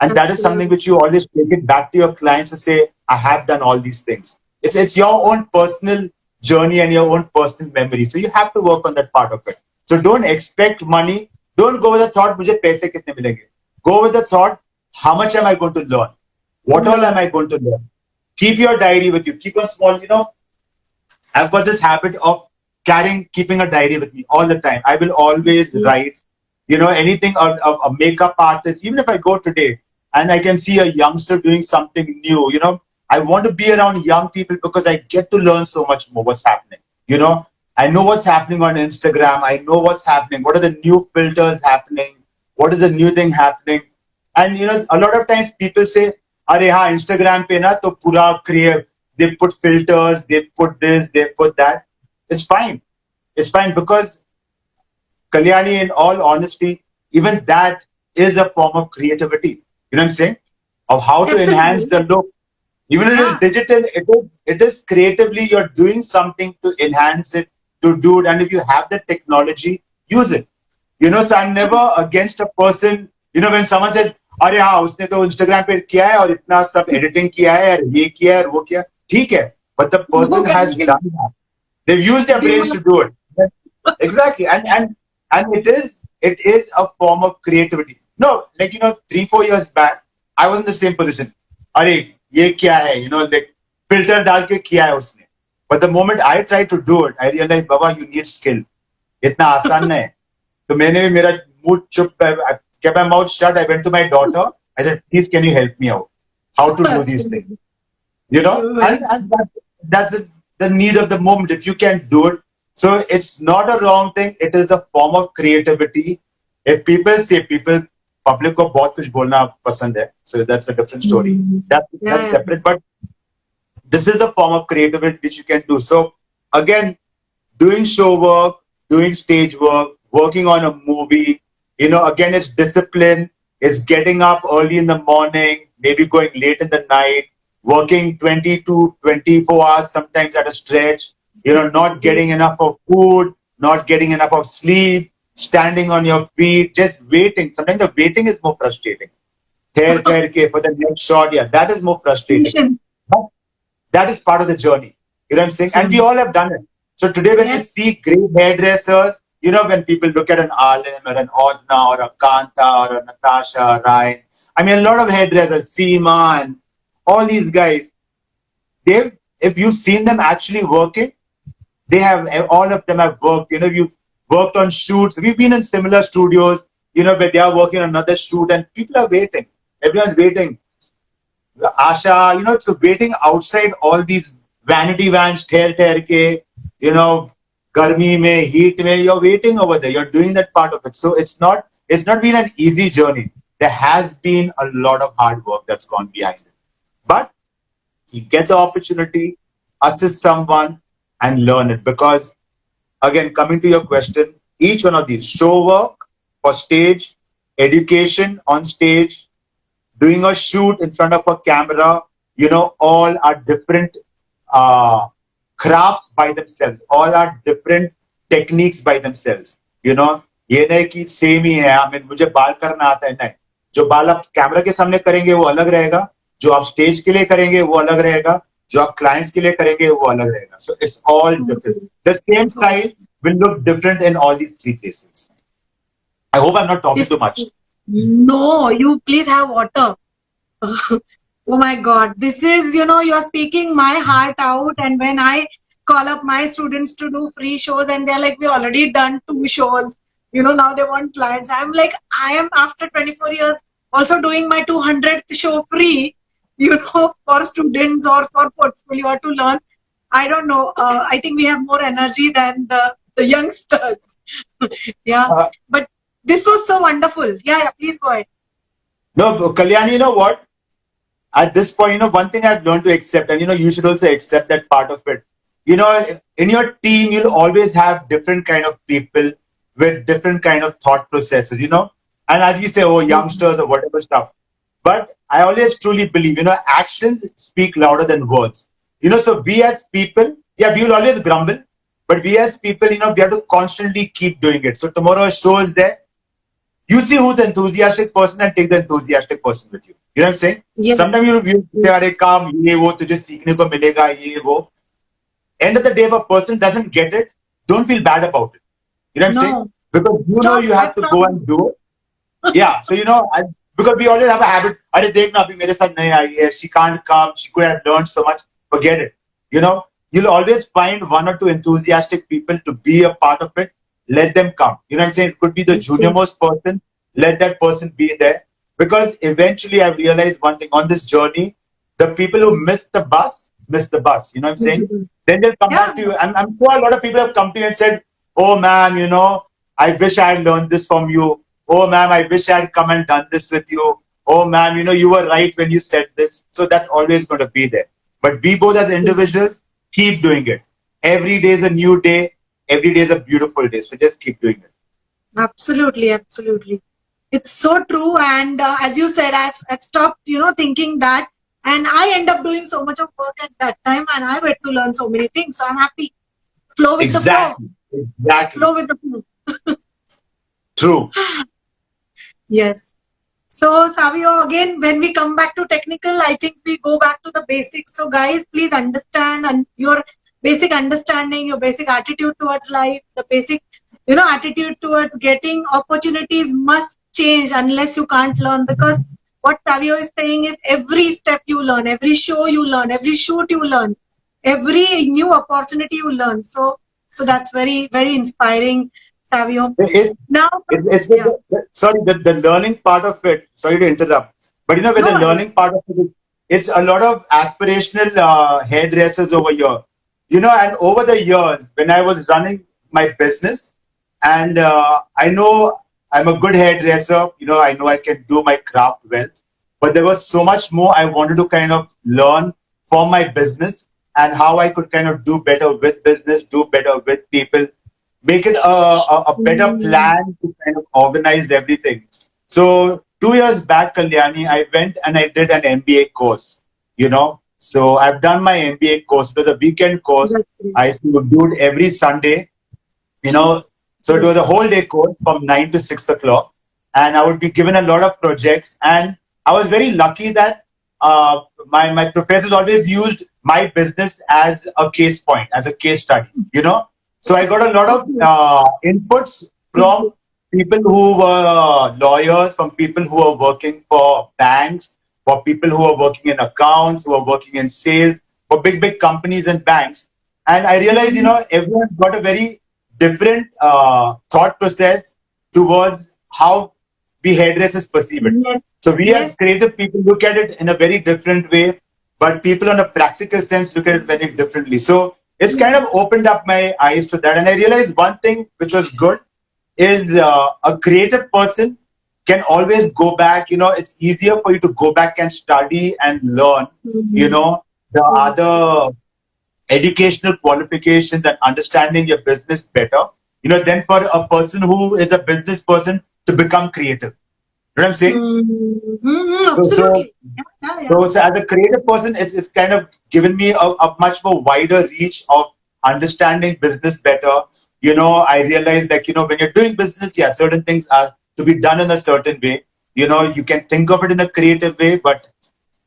And that is something which you always take it back to your clients to say, I have done all these things. It's your own personal journey and your own personal memory. So you have to work on that part of it. So don't expect money. Don't go with the thought, मुझे पैसे कितने मिलेंगे. Go with the thought, how much am I going to learn? What all am I going to learn? Keep your diary with you. Keep a small, I've got this habit of keeping a diary with me all the time. I will always write, anything, a makeup artist, even if I go today and I can see a youngster doing something new, I want to be around young people because I get to learn so much more what's happening. I know what's happening on Instagram. I know what's happening. What are the new filters happening? What is the new thing happening? And, a lot of times people say, Arey ha, Instagram pe na to pura create. They put filters, they put this, they put that. It's fine. It's fine because, Kalyani, in all honesty, even that is a form of creativity. You know what I'm saying? Of how to enhance the look. Even if it's digital, it is creatively, you're doing something to enhance it, to do it. And if you have the technology, use it. So I'm never against a person, when someone says, अरे हाँ उसने तो Instagram पे किया है और इतना सब editing किया है और ये किया है और वो किया, ठीक है, but the person has done that. They've used their brains to do it. Exactly. And it is a form of creativity. No, 3-4 years back, I was in the same position. अरे ये क्या है, like filter डाल के किया है उसने. But the moment I tried to do it, I realized, Baba, you need skill. इतना आसान नहीं है. तो मैंने भी मेरा mood चुप, I kept my mouth shut. I went to my daughter. I said, please, can you help me out? How to do these things? And that's the need of the moment. If you can do it. So it's not a wrong thing. It is a form of creativity. If people say, public को बहुत कुछ बोलना पसंद है. So that's a different story. That's separate. But this is a form of creativity which you can do. So again, doing show work, doing stage work, working on a movie, again, it's discipline. It's getting up early in the morning, maybe going late in the night, working 20 to 24 hours, sometimes at a stretch, not getting enough of food, not getting enough of sleep, standing on your feet, just waiting. Sometimes the waiting is more frustrating. ठहर के for the next shot. Yeah, that is more frustrating. But that is part of the journey. You know what I'm saying? And we all have done it. So today when you see great hairdressers, you know, when people look at an Alim or an Odna or a Kanta or a Natasha, Ryan, I mean, a lot of hairdressers, Seema and all these guys, if you've seen them actually working, they have, all of them have worked. You know, you've worked on shoots. We've been in similar studios, you know, where they are working on another shoot and people are waiting. Everyone's waiting. Asha, you know, so waiting outside all these vanity vans, ठहर के, you know, गर्मी में, heat में, you're waiting over there. You're doing that part of it. So it's not been an easy journey. There has been a lot of hard work that's gone behind it. But you get the opportunity, assist someone, and learn it. Because again, coming to your question, each one of these show work for stage, education on stage, doing a shoot in front of a camera, you know, all are different crafts by themselves. All are different techniques by themselves. You know, ये नहीं कि same ही है. I mean, मुझे बाल करना आता है, नहीं. जो बाल आप कैमरा के सामने करेंगे वो अलग रहेगा. जो आप स्टेज के लिए करेंगे वो अलग रहेगा. जो आप क्लाइंट्स के लिए करेंगे वो अलग रहेगा. So it's all different. The same style will look different in all these three places. I hope I'm not talking too much. No, you please have water. Oh my God, this is, you know, you're speaking my heart out. And when I call up my students to do free shows and they're like, we already done 2 shows, you know, now they want clients. I'm like, I am after 24 years also doing my 200th show free, you know, for students or for portfolio or to learn. I don't know. I think we have more energy than the youngsters. Yeah. But this was so wonderful. Yeah, please go ahead. No, Kalyani, you know what? At this point, you know, one thing I've learned to accept, and you know, you should also accept that part of it. You know, in your team, you'll always have different kind of people with different kind of thought processes, you know. And as we say, oh, youngsters or whatever stuff. But I always truly believe, you know, actions speak louder than words. You know, so we as people, yeah, we will always grumble. But we as people, you know, we have to constantly keep doing it. So tomorrow a show is there. You see who's the enthusiastic person and take the enthusiastic person with you. You know what I'm saying? Yes. Sometimes you say, "Arey काम ये वो तुझे सीखने को मिलेगा ये वो." End of the day, if a person doesn't get it, don't feel bad about it. You know what I'm saying? Because you know you have to go and do it. Yeah. So you know, because we always have a habit. अरे देखना अभी मेरे साथ नहीं आई है. She can't come. She could have learned so much. Forget it. You know, you'll always find 1 or 2 enthusiastic people to be a part of it. Let them come. You know what I'm saying? It could be the junior most person. Let that person be there. Because eventually I've realized one thing on this journey, the people who miss the bus. You know what I'm saying? Then they'll come back to you. And I'm sure a lot of people have come to you and said, oh ma'am, you know, I wish I had learned this from you. Oh ma'am, I wish I had come and done this with you. Oh ma'am, you know, you were right when you said this. So that's always going to be there. But we both as individuals, keep doing it. Every day is a new day. Every day is a beautiful day. So just keep doing it. Absolutely, absolutely. It's so true. And as you said, I've stopped, you know, thinking that. And I end up doing so much of work at that time. And I get to learn so many things. So I'm happy. Flow with the flow. Exactly. Flow with the flow. True. Yes. So, Savio, again, when we come back to technical, I think we go back to the basics. So, guys, please understand and your basic understanding, your basic attitude towards life, the basic, you know, attitude towards getting opportunities must change unless you can't learn. Because what Savio is saying is every step you learn, every show you learn, every shoot you learn, every new opportunity you learn. So that's very, very inspiring, Savio. Sorry, the learning part of it, sorry to interrupt, but you know, with the learning part of it, it's a lot of aspirational hairdressers over here. You know, and over the years, when I was running my business, and I know I'm a good hairdresser, you know I can do my craft well, but there was so much more I wanted to kind of learn for my business and how I could kind of do better with business, do better with people, make it a better plan to kind of organize everything. So 2 years back, Kalyani, I went and I did an MBA course, you know. So I've done my MBA course. It was a weekend course. I used to do it every Sunday, you know. So it was a whole day course from 9 to 6 o'clock. And I would be given a lot of projects. And I was very lucky that my professors always used my business as a case point, as a case study, you know. So I got a lot of inputs from people who were lawyers, from people who are working for banks, for people who are working in accounts, who are working in sales, for big companies and banks. And I realized, you know, everyone's got a very different thought process towards how we hairdressers perceive it. Yes. So we as Yes. creative people look at it in a very different way, but people on a practical sense look at it very differently. So it's kind of opened up my eyes to that. And I realized one thing which was good is a creative person can always go back. You know, it's easier for you to go back and study and learn, you know, the other educational qualifications and understanding your business better, you know, than for a person who is a business person to become creative. You know what I'm saying? So, Absolutely. so as a creative person, it's kind of given me a much more wider reach of understanding business better. You know, I realized that, you know, when you're doing business, yeah, certain things are to be done in a certain way. You know, you can think of it in a creative way, but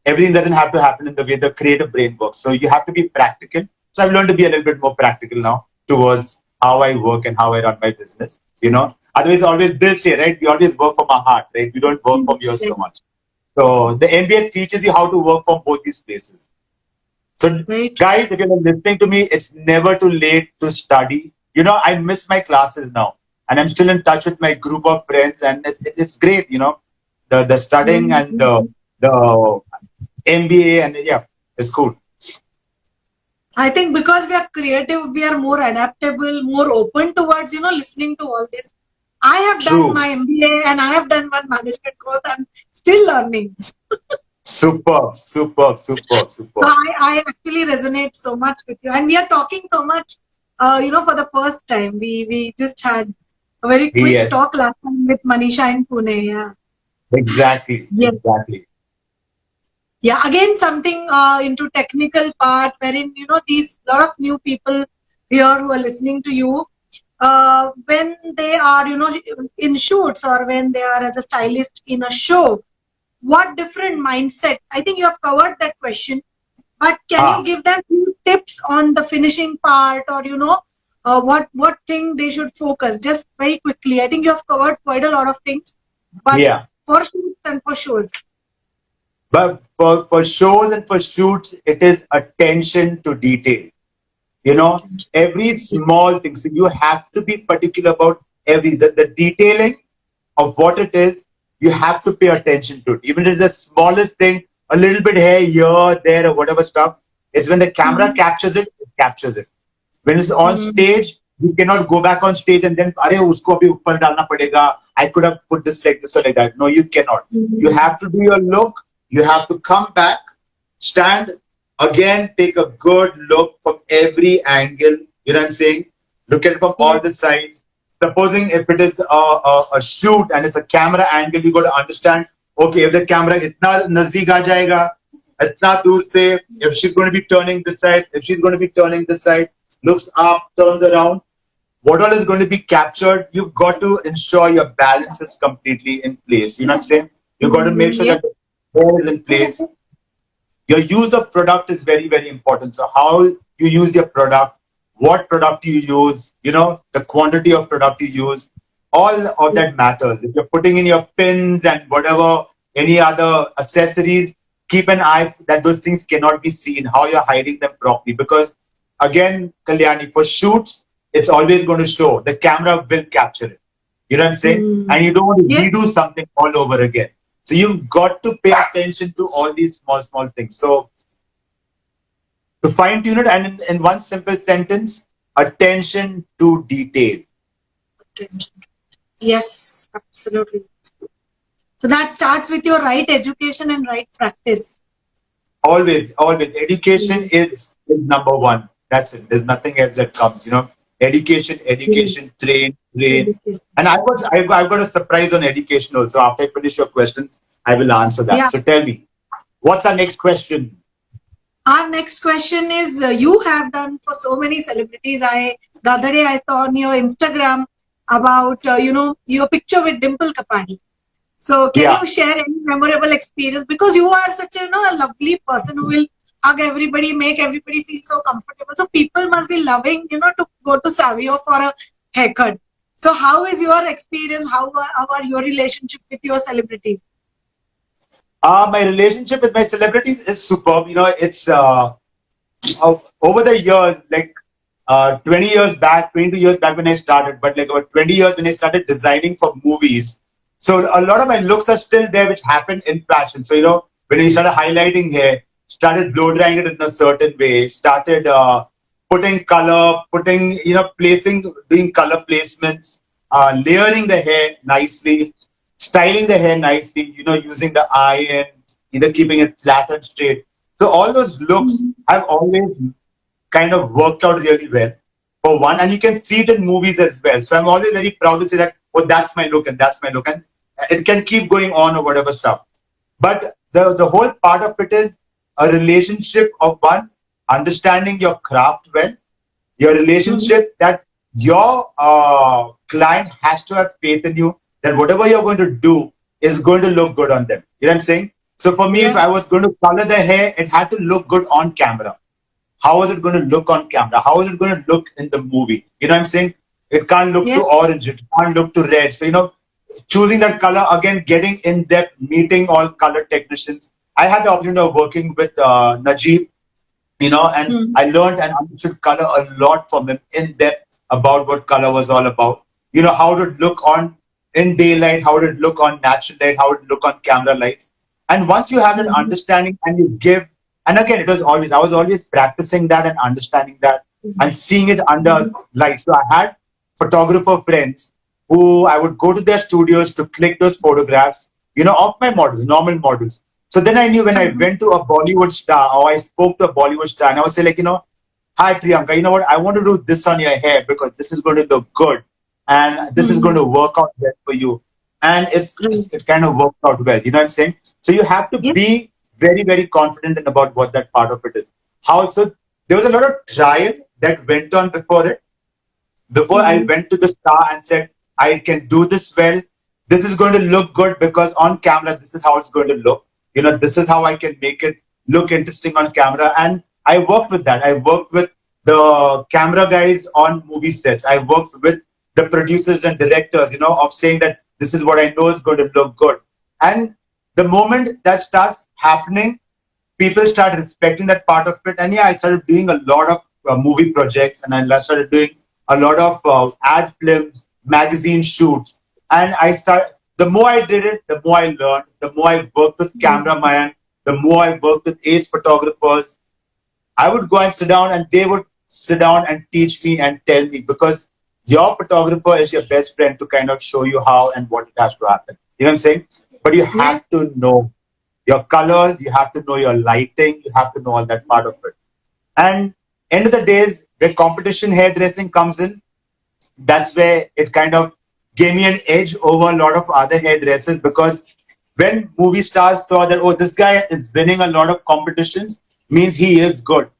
everything doesn't have to happen in the way the creative brain works. So you have to be practical. So I've learned to be a little bit more practical now towards how I work and how I run my business. You know, otherwise, always they'll say, right? We always work from our heart, right? We don't work from yours so much. So the MBA teaches you how to work from both these places. So guys, if you're listening to me, it's never too late to study. You know, I miss my classes now, and I'm still in touch with my group of friends, and it's great. You know, the studying and the MBA, and yeah, it's cool. I think because we are creative, we are more adaptable, more open towards, you know, listening to all this. I have done my MBA and I have done one management course. I'm still learning. Superb. So I actually resonate so much with you. And we are talking so much, you know, for the first time. We just had a very quick talk last time with Manisha in Pune. Yeah. Exactly. Yeah, again something into technical part wherein, you know, these lot of new people here who are listening to you, when they are, you know, in shoots or when they are as a stylist in a show, what different mindset? I think you have covered that question, but can you give them few tips on the finishing part, or, you know, what thing they should focus just very quickly? I think you have covered quite a lot of things, but for shoots and for shows. But for shows and for shoots, it is attention to detail. You know, every small thing. So you have to be particular about the detailing of what it is. You have to pay attention to it. Even if it's the smallest thing, a little bit here, there, or whatever stuff, is when the camera captures it, it captures it. When it's on stage, you cannot go back on stage and then, "Arey, usko abhi upar dalna padega. I could have put this like this or like that." No, you cannot. You have to do your look. You have to come back, stand again, take a good look from every angle. You know what I'm saying? Look at it from all the sides. Supposing if it is a shoot and it's a camera angle, you got to understand, okay, if the camera itna nazdeek aa jayega, itna dur se, if she's going to be turning this side, if she's going to be turning this side, looks up, turns around, what all is going to be captured, you've got to ensure your balance is completely in place. You know what I'm saying? You've got to make sure that the hair is in place. Your use of product is very, very important. So how you use your product, what product you use, you know, the quantity of product you use, all of that matters. If you're putting in your pins and whatever, any other accessories, keep an eye that those things cannot be seen, how you're hiding them properly. Because again, Kalyani, for shoots, it's always going to show. The camera will capture it. You know what I'm saying? And you don't want to redo something all over again. So you've got to pay attention to all these small things. So to fine tune it, and in one simple sentence, attention to detail. Yes, absolutely. So that starts with your right education and right practice. Always. Education is number one. That's it. There's nothing else that comes, you know. Education, train. And I've got a surprise on education also. After I finish your questions, I will answer that. Yeah. So tell me, what's our next question? Our next question is, you have done for so many celebrities. The other day I saw on your Instagram about, you know, your picture with Dimple Kapadi. So can Yeah. you share any memorable experience? Because you are such a lovely person who will hug everybody, make everybody feel so comfortable. So people must be loving, to go to Savio for a haircut. So how is your experience? How are your relationship with your celebrities? My relationship with my celebrities is superb. It's over the years, like 20 years back, 22 years back when I started, but like about 20 years when I started designing for movies. So a lot of my looks are still there, which happened in fashion. So, when we started highlighting hair, started blow drying it in a certain way, started putting color, doing color placements, layering the hair nicely, styling the hair nicely, using the iron, either keeping it flat and straight. So all those looks have always kind of worked out really well for one, and you can see it in movies as well. So I'm always very proud to say that, oh, that's my look and that's my look, and it can keep going on or whatever stuff. But the whole part of it is a relationship of one understanding your craft well, your Mhm. relationship that your client has to have faith in you that whatever you're going to do is going to look good on them. You know what I'm saying? So for me, if Yes. I was going to color the hair, it had to look good on camera. How is it going to look on camera? How is it going to look in the movie? You know what I'm saying? It can't look too Yes. orange. It can't look too red. So, choosing that color, again, getting in depth, meeting all color technicians. I had the opportunity of working with Najib, and Mhm. I learned and understood color a lot from him in depth about what color was all about. How to look on in daylight, how to look on natural light, how to look on camera lights. And once you have that Mhm. understanding and you give, and again, I was always practicing that and understanding that and seeing it under Mhm. light. So I had photographer friends who I would go to their studios to click those photographs, of my models, normal models. So then I knew when I Mhm. went to a Bollywood star or I spoke to a Bollywood star and I would say, like, hi Priyanka, you know what? I want to do this on your hair because this is going to look good and this is going Mhm. to work out well for you. And True. it kind of worked out well. You know what I'm saying? So you have to Yes. be very, very confident in about what that part of it is. So there was a lot of trial that went on before I Mhm. went to the star and said, I can do this well. This is going to look good because on camera, this is how it's going to look. This is how I can make it look interesting on camera. And I worked with that. I worked with the camera guys on movie sets. I worked with the producers and directors, of saying that this is what I know is going to look good. And the moment that starts happening, people start respecting that part of it. And yeah, I started doing a lot of movie projects and I started doing a lot of ad films, magazine shoots. And the more I did it, the more I learned, the more I worked with cameraman, the more I worked with ace photographers. I would go and sit down and they would sit down and teach me and tell me because your photographer is your best friend to kind of show you how and what it has to happen. You know what I'm saying? But you Yes. have to know your colors, you have to know your lighting, you have to know all that part of it. And end of the days, where competition hairdressing comes in, that's where it kind of gave me an edge over a lot of other hairdressers because when movie stars saw that, oh, this guy is winning a lot of competitions, means he is good.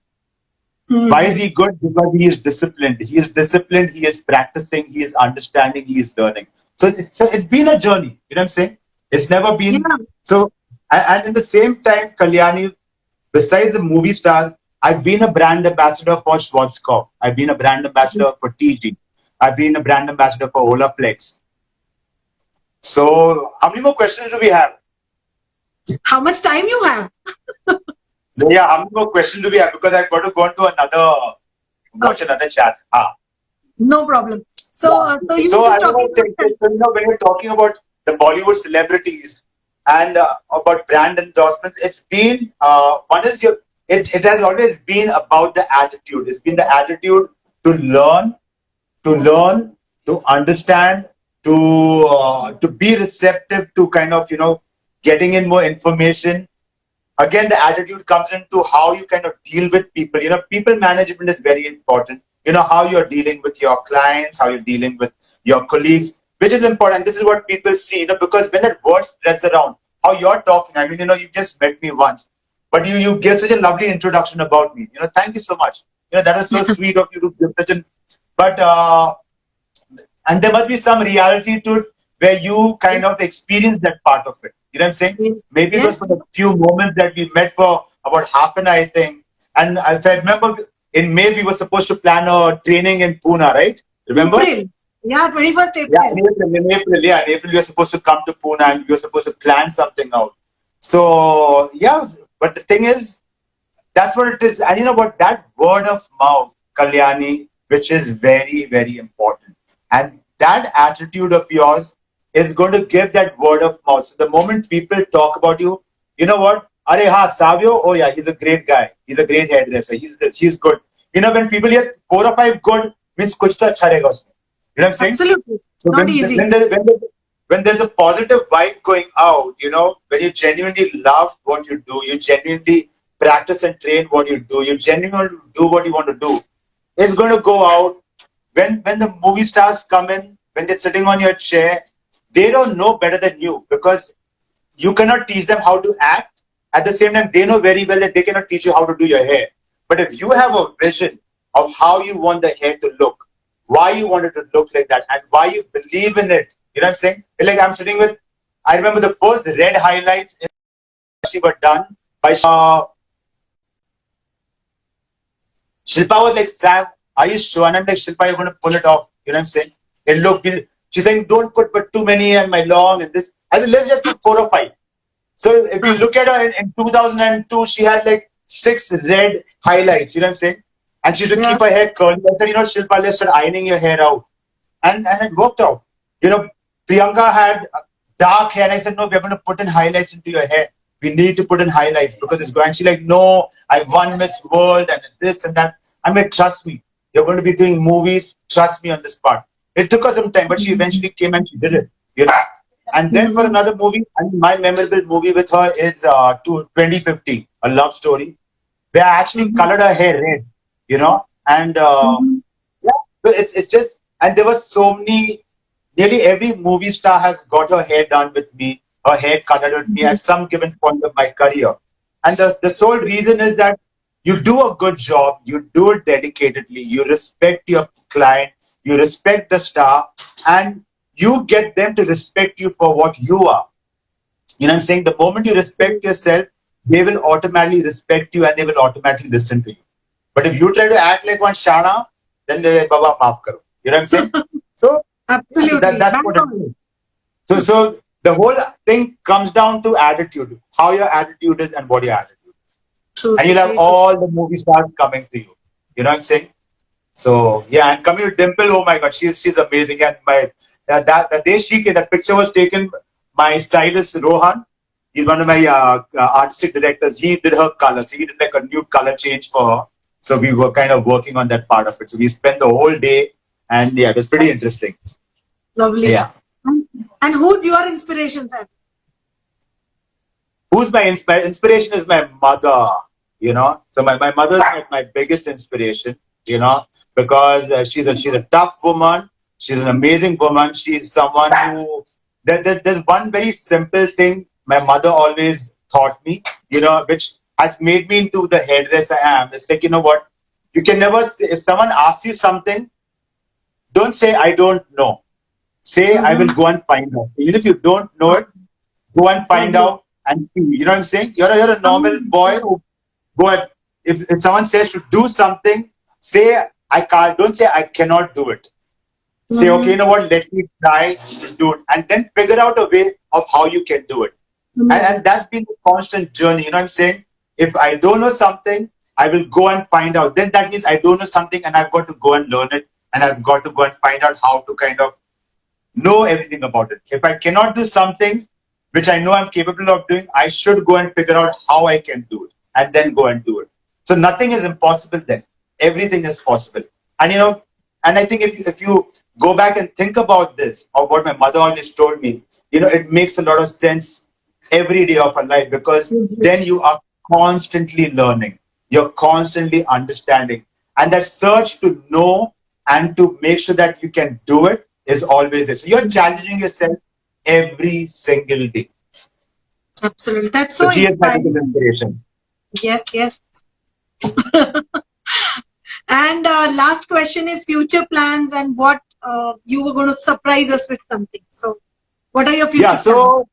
Why is Mhm. he good? Because he is disciplined. He is disciplined. He is practicing. He is understanding. He is learning. So it's been a journey. You know what I'm saying? It's never Yeah. been so. And in the same time, Kalyani, besides the movie stars, I've been a brand ambassador for Schwarzkopf. I've been a brand ambassador for TG. I've been a brand ambassador for Olaplex. So, how many more questions do we have? How much time you have? Yeah, how many more questions do we have? Because I've got to go into watch Okay. another chat. Ah. No problem. So, so Yeah. you So were I talking was saying, about. when you're talking about the Bollywood celebrities and about brand endorsements, it's been one is your it has always been about the attitude. It's been the attitude to learn, to learn, to understand, to be receptive to kind of getting in more information. Again, the attitude comes into how you kind of deal with people. People management is very important. How you're dealing with your clients, how you're dealing with your colleagues, which is important. This is what people see, because when that word spreads around, how you're talking, I mean, you just met me once, but you gave such a lovely introduction about me. Thank you so much. That is so sweet of you to give such an, but and there must be some reality to it. where you kind of experience that part of it. You know what I'm saying? Yes. Maybe it was Yes. for a few moments that we met for about half an hour, I think. And if I remember, in May we were supposed to plan a training in Pune, right? Remember? April. Yeah, 21st Yeah, April. in April, we were supposed to come to Pune and we were supposed to plan something out. So, yeah, but the thing is, that's what it is. And you know what? That word of mouth, Kalyani, which is very, very important. And that attitude of yours is going to give that word of mouth. So the moment people talk about you, you know what? Are ha, Savio, oh yeah, he's a great guy. He's a great hairdresser. He's this, he's good. You know, when people hear 4 or 5 good, means kuch to acha rahega usme. You know what I'm saying? Absolutely. So Not easy. when there's a positive vibe going out, you know, when you genuinely love what you do, you genuinely practice and train what you do, you genuinely do what you want to do, it's going to go out. When the movie stars come in, when they're sitting on your chair, they don't know better than you because you cannot teach them how to act. At the same time, they know very well that they cannot teach you how to do your hair. But if you have a vision of how you want the hair to look, why you want it to look like that, and why you believe in it, you know what I'm saying? Like I'm sitting with, I remember the first red highlights actually were done by Shilpa was like, Sam, are you sure? And I'm like, Shilpa, you're going to pull it off. You know what I'm saying? It look, she's saying, don't put too many and my long and this. I said, let's just put 4 or 5. So if you look at her in 2002, she had like 6 red highlights. You know what I'm saying? And she used to keep her hair curly. I said, you know, Shilpa, let's start ironing your hair out. And it worked out. You know, Priyanka had dark hair. And I said, no, we're going to put in highlights into your hair. We need to put in highlights because it's going. And she's like, no, I won Miss World and this and that. I mean, trust me, you're going to be doing movies. Trust me on this part. It took her some time, but she eventually came and she did it. You know. And then for another movie, and my memorable movie with her is 2050, A Love Story, where I actually colored her hair red. You know, and yeah, so it's just, and there were so many. Nearly every movie star has got her hair done with me, her hair colored with me at some given point of my career. And the sole reason is that you do a good job, you do it dedicatedly, you respect your client, you respect the star, and you get them to respect you for what you are. You know what I'm saying? The moment you respect yourself, they will automatically respect you and they will automatically listen to you. But if you try to act like one Shana, then they're like, Baba, maaf karo. You know what I'm saying? So, yeah, so Absolutely. that's what it is. So the whole thing comes down to attitude, how your attitude is and what your attitude is. True, And true, you'll have true, true. all the movie stars coming to you. You know what I'm saying? So yeah, and coming to Dimple, oh my God, she's amazing. And my the day she came, that picture was taken. My stylist Rohan, he's one of my artistic directors. He did her color, so he did like a new color change for her. So we were kind of working on that part of it. So we spent the whole day, and yeah, it was pretty interesting. Lovely. Yeah. And who's your inspiration, sir? Who's my inspiration? Is my mother. You know, so my mother is like my biggest inspiration. You know, because she's a tough woman. She's an amazing woman. She's someone who there's one very simple thing my mother always taught me. You know, which has made me into the hairdresser I am. It's like, you know what, you can never say, if someone asks you something, don't say I don't know. Say I will go and find out. Even if you don't know it, go and find Lovely. out and see. You know what I'm saying? You're a normal boy who go and if someone says to do something, say I can't. Don't say I cannot do it. Say, okay, you know what? Let me try to do it, and then figure out a way of how you can do it. And that's been the constant journey. You know what I'm saying? If I don't know something, I will go and find out. Then that means I don't know something, and I've got to go and learn it, and I've got to go and find out how to kind of know everything about it. If I cannot do something which I know I'm capable of doing, I should go and figure out how I can do it and then go and do it. So nothing is impossible then. Everything is possible. And you know, and I think if you go back and think about this, or what my mother always told me, you know, it makes a lot of sense every day of our life because then you are constantly learning, you're constantly understanding, and that search to know and to make sure that you can do it is always there. So you're challenging yourself every single day. Absolutely. That's So so she is my biggest inspiring. inspiration. Yes, yes. And last question is future plans and what you were going to surprise us with something. So What are your Yeah. future plans?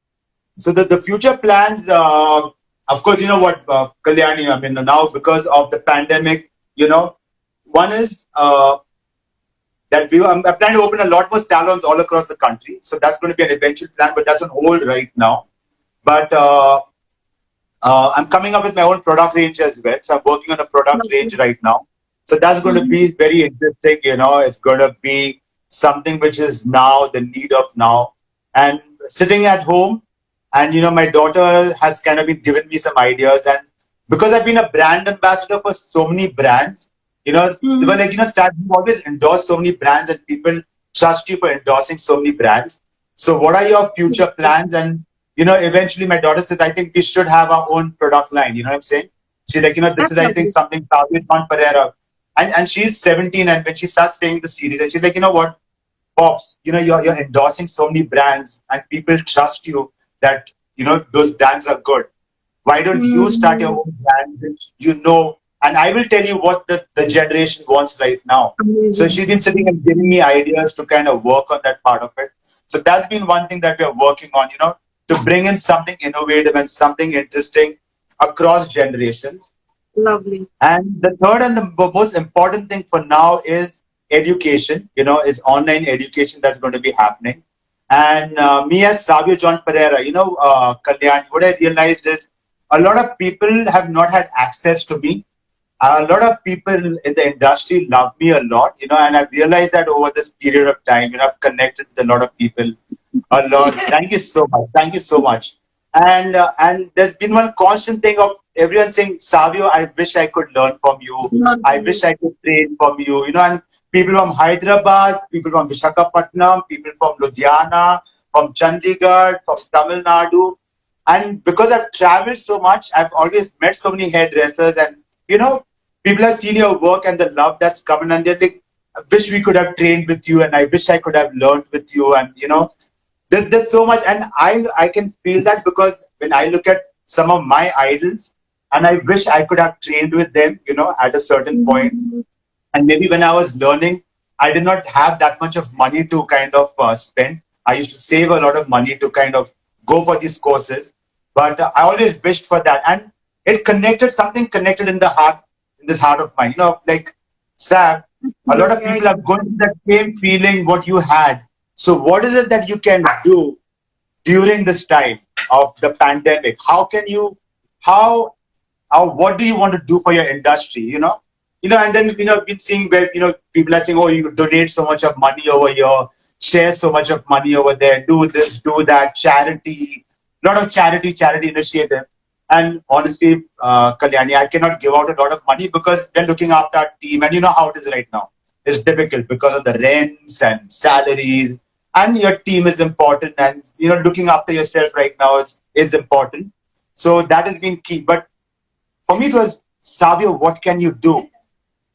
So the future plans, of course, you know what, Kalyani, I mean, now because of the pandemic, one is I'm planning to open a lot more salons all across the country. So that's going to be an eventual plan, but that's on hold right now. But I'm coming up with my own product range as well. So I'm working on a product range right now. So that's going to be very interesting. It's going to be something which is now the need of now. And sitting at home, and my daughter has kind of been giving me some ideas. And because I've been a brand ambassador for so many brands, they were like, Sab, you always endorse so many brands, and people trust you for endorsing so many brands. So what are your future plans? And eventually my daughter says, I think we should have our own product line. You know what I'm saying? She's like, this That's is, I think, lovely. something Savio John Periera. And she's 17, and when she starts saying the series, and she's like, you know what, Pops, you're endorsing so many brands, and people trust you that, those brands are good. Why don't you start your Mm, own brand, which and I will tell you what the generation wants right now. So amazing. she's been sitting and giving me ideas to kind of work on that part of it. So that's been one thing that we're working on, to bring in something innovative and something interesting across generations. Lovely. And the third and the most important thing for now is education, is online education that's going to be happening. And me as Savio John Periera, Kalyan, what I realized is a lot of people have not had access to me. A lot of people in the industry love me a lot, and I've realized that over this period of time, I've connected with a lot of people a lot. Thank you so much. Thank you so much. And there's been one constant thing of everyone saying, Savio, I wish I could learn from you. Not I really. wish I could train from you. And people from Hyderabad, people from Visakhapatnam, people from Ludhiana, from Chandigarh, from Tamil Nadu. And because I've traveled so much, I've always met so many hairdressers, and people have seen your work and the love that's coming, and they're like, I wish we could have trained with you, and I wish I could have learned with you. And there's so much, and I can feel that because when I look at some of my idols, and I wish I could have trained with them, at a certain point. Mm, And maybe when I was learning, I did not have that much of money to kind of spend. I used to save a lot of money to kind of go for these courses, but I always wished for that, and it connected something connected in the heart, in this heart of mine. Like Sam, a lot of absolutely. I people are going through that same feeling what you had. So, what is it that you can do during this time of the pandemic? How can you, how what do you want to do for your industry? And then been seeing where people are saying, oh, you donate so much of money over here, share so much of money over there, do this, do that, charity, lot of charity initiative. And honestly, Kalyani, I cannot give out a lot of money because we're looking after our team, and you know how it is right now. It's difficult because of the rents and salaries, and your team is important, and looking after yourself right now is important. So that has been key. But for me, it was, Savio, what can you do?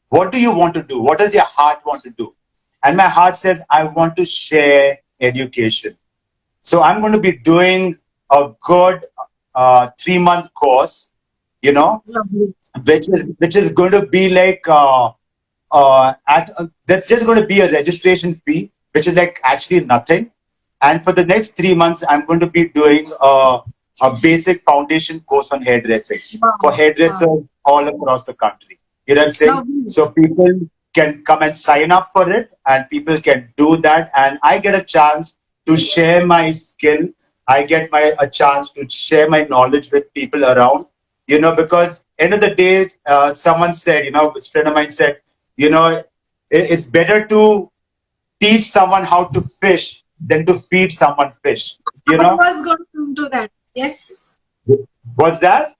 What do you want to do? What does your heart want to do? And my heart says, I want to share education. So I'm going to be doing a good 3-month course, you know, lovely. which is going to be like that's just going to be a registration fee, which is like actually nothing. And for the next 3 months, I'm going to be doing a basic foundation course on hairdressing for Wow. Wow. hairdressers all across the country. You know what I'm saying? Lovely. So people can come and sign up for it, and people can do that. And I get a chance to share my skill. I get a chance to share my knowledge with people around. Because end of the day, someone said, a friend of mine said, it's better to teach someone how to fish than to feed someone fish. You I know, was going to come to that. Yes. was that?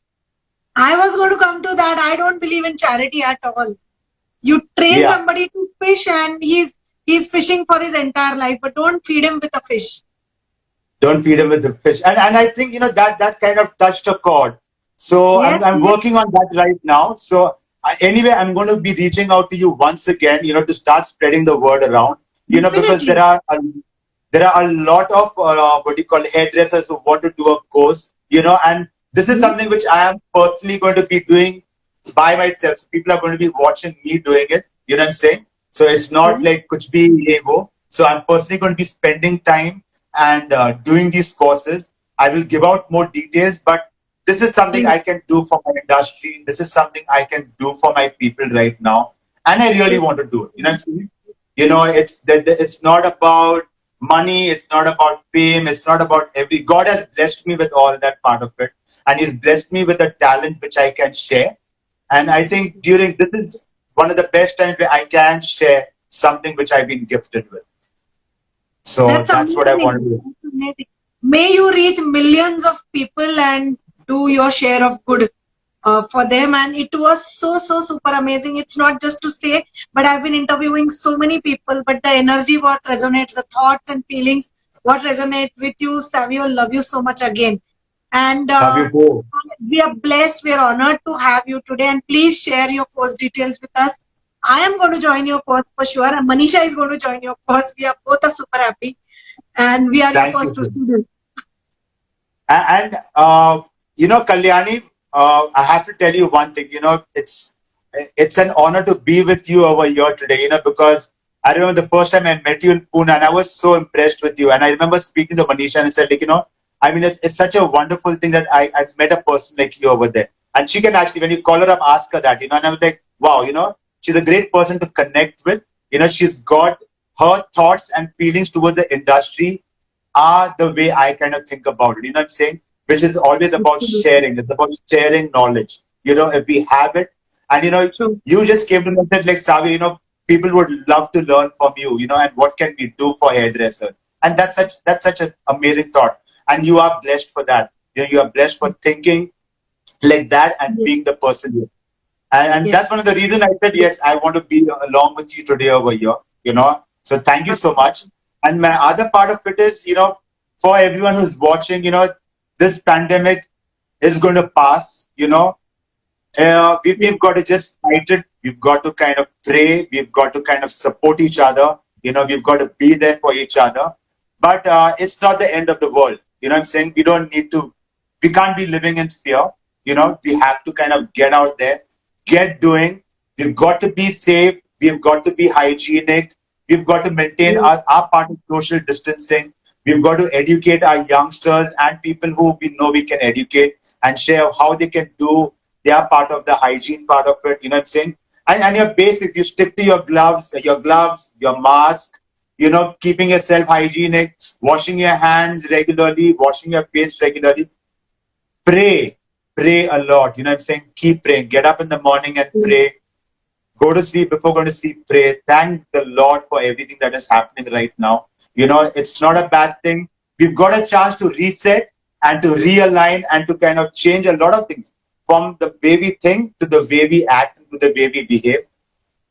I was going to come to that. I don't believe in charity at all. You train Yeah. somebody to fish and he's fishing for his entire life, but don't feed him with a fish. Don't feed him with the fish. And I think that kind of touched a chord. So Yes, I'm yes, working on that right now. So anyway, I'm going to be reaching out to you once again, to start spreading the word around. Because definitely. there are a lot of what you call hairdressers who want to do a course, and this is Mhm. something which I am personally going to be doing by myself. So people are going to be watching me doing it. You know what I'm saying? So it's not Mhm. like kuch bhi ye wo. So I'm personally going to be spending time and doing these courses. I will give out more details, but this is something Please. I can do for my industry. This is something I can do for my people right now, and I really want to do it. You know what I'm saying? You know, it's not about money, it's not about fame, it's not about every. God has blessed me with all that part of it, and He's blessed me with a talent which I can share. And I think during this is one of the best times where I can share something which I've been gifted with. So That's that's what I want to amazing. do. That's amazing. May you reach millions of people and do your share of good for them. And it was so super amazing. It's not just to say, but I've been interviewing so many people, but the energy what resonates, the thoughts and feelings what resonate with you, Savio, love you so much again. And Love you, Bo. we are blessed, we are honored to have you today. And please share your course details with us. I am going to join your course for sure. And Manisha is going to join your course. We are both are super happy. And we are your Thank you, first two Bo. students. And you know, Kalyani, I have to tell you one thing. You know, it's an honor to be with you over here today. You know, because I remember the first time I met you in Pune, and I was so impressed with you. And I remember speaking to Manisha and I said, like, you know, I mean, it's such a wonderful thing that I've met a person like you over there. And she can actually, when you call her up, ask her that. You know, and I was like, wow, you know, she's a great person to connect with. You know, she's got her thoughts and feelings towards the industry are the way I kind of think about it. You know what I'm saying? Which is always about sharing. It's about sharing knowledge. You know, if we have it, and you know, True. you just came to me and said, like, Savi, you know, people would love to learn from you. You know, and what can we do for hairdresser? And that's such an amazing thought. And you are blessed for that. You know, you are blessed for thinking like that and Yes. being the person you. And Yes. that's one of the reasons I said yes. I want to be along with you today over here. You know, so thank you so much. And my other part of it is, you know, for everyone who's watching, you know, this pandemic is going to pass. You know, we've got to just fight it. We've got to kind of pray. We've got to kind of support each other. You know, we've got to be there for each other. But it's not the end of the world. You know what I'm saying? We don't need to, we can't be living in fear. You know, we have to kind of get out there, get doing. We've got to be safe. We've got to be hygienic. We've got to maintain our part of social distancing. We've got to educate our youngsters and people who we know we can educate and share how they can do their part of the hygiene part of it. You know what I'm saying? And your basics, you stick to your gloves, your mask, you know, keeping yourself hygienic, washing your hands regularly, washing your face regularly. Pray a lot. You know what I'm saying? Keep praying. Get up in the morning and pray. Go to sleep. Before going to sleep, pray. Thank the Lord for everything that is happening right now. You know, it's not a bad thing. We've got a chance to reset and to realign and to kind of change a lot of things from the way we think to the way we act and to the way we behave.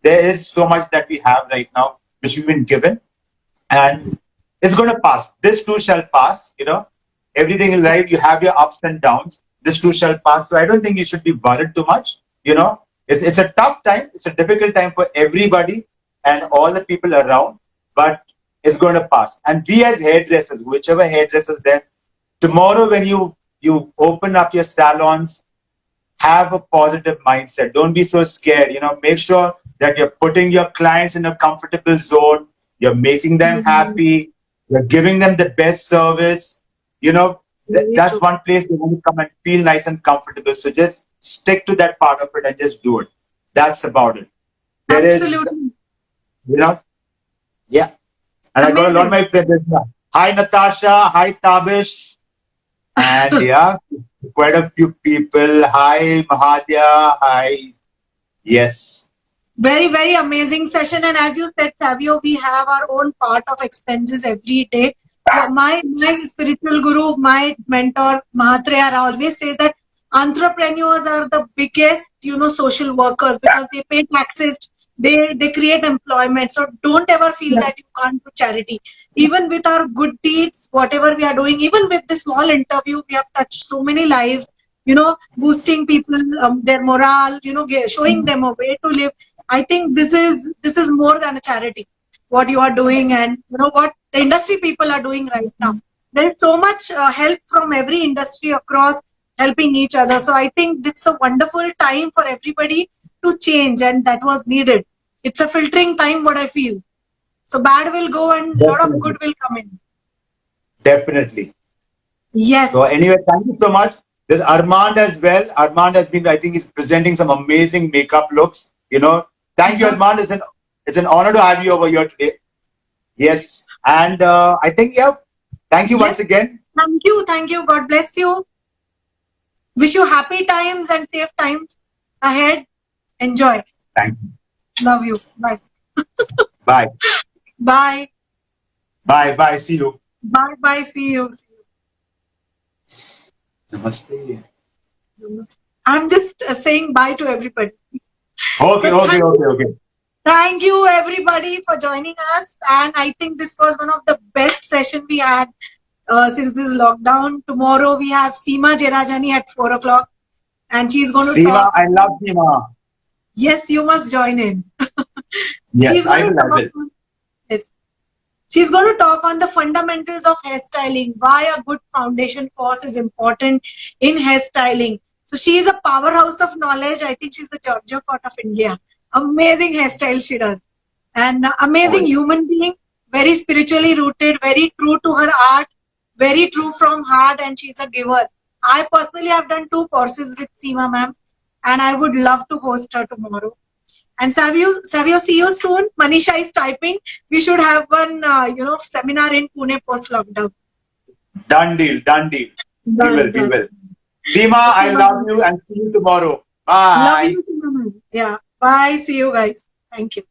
There is so much that we have right now which we've been given, and it's going to pass. This too shall pass. You know, everything in life, you have your ups and downs. This too shall pass. So I don't think you should be worried too much. You know, it's a tough time. It's a difficult time for everybody and all the people around, but it's going to pass. And we as hairdressers, whichever hairdressers there, tomorrow when you open up your salons, have a positive mindset. Don't be so scared. You know, make sure that you're putting your clients in a comfortable zone. You're making them happy. You're giving them the best service. You know, that's one place they want to come and feel nice and comfortable. So just stick to that part of it and just do it. That's about it. There is, Absolutely. you know, yeah. And I got a lot of Amazing. my friends. Hi, Natasha. Hi, Tabish. And yeah, quite a few people. Hi, Mahadya. Hi. Yes. Very amazing session. And as you said, Savio, we have our own part of expenses every day. My spiritual guru, my mentor, Mahatreya always says that entrepreneurs are the biggest, social workers because they pay taxes, they create employment. So don't ever feel that you can't do charity. Even with our good deeds, whatever we are doing, even with this small interview, we have touched so many lives, boosting people, their morale, showing them a way to live. I think this is more than a charity. What you are doing, and what the industry people are doing right now. There is so much help from every industry across helping each other. So I think it's a wonderful time for everybody to change, and that was needed. It's a filtering time, what I feel. So bad will go and a lot of Definitely. good will come in. Definitely. Yes. So anyway, thank you so much. There's Armand as well. Armand has been, I think, he's presenting some amazing makeup looks. Thank you, Armand. It's an honor to have you over here today. Yes, and I think thank you once again. Thank you. God bless you. Wish you happy times and safe times ahead. Enjoy. Thank you. Love you. Bye. Bye. Bye. Bye. Bye. See you. Bye. Bye. See you. Namaste. I'm just saying bye to everybody. Okay. Thank you everybody for joining us, and I think this was one of the best session we had since this lockdown. Tomorrow we have Seema Jerajani at 4 o'clock, and she's going to Seema, talk. I love Seema. Yes, you must join in. Yes, I will. Yes. She's going to talk on the fundamentals of hairstyling, why a good foundation course is important in hairstyling. So she is a powerhouse of knowledge. I think she's the Georgia of India. Amazing hairstyle she does. And amazing human being, very spiritually rooted, very true to her art, very true from heart, and she's a giver. I personally have done 2 courses with Seema ma'am, and I would love to host her tomorrow. And Savio, see you soon. Manisha is typing. We should have one, seminar in Pune post lockdown. Done deal. We will. Seema, I love you and see you tomorrow. Bye. Love you, Seema. Yeah. Bye. See you guys. Thank you.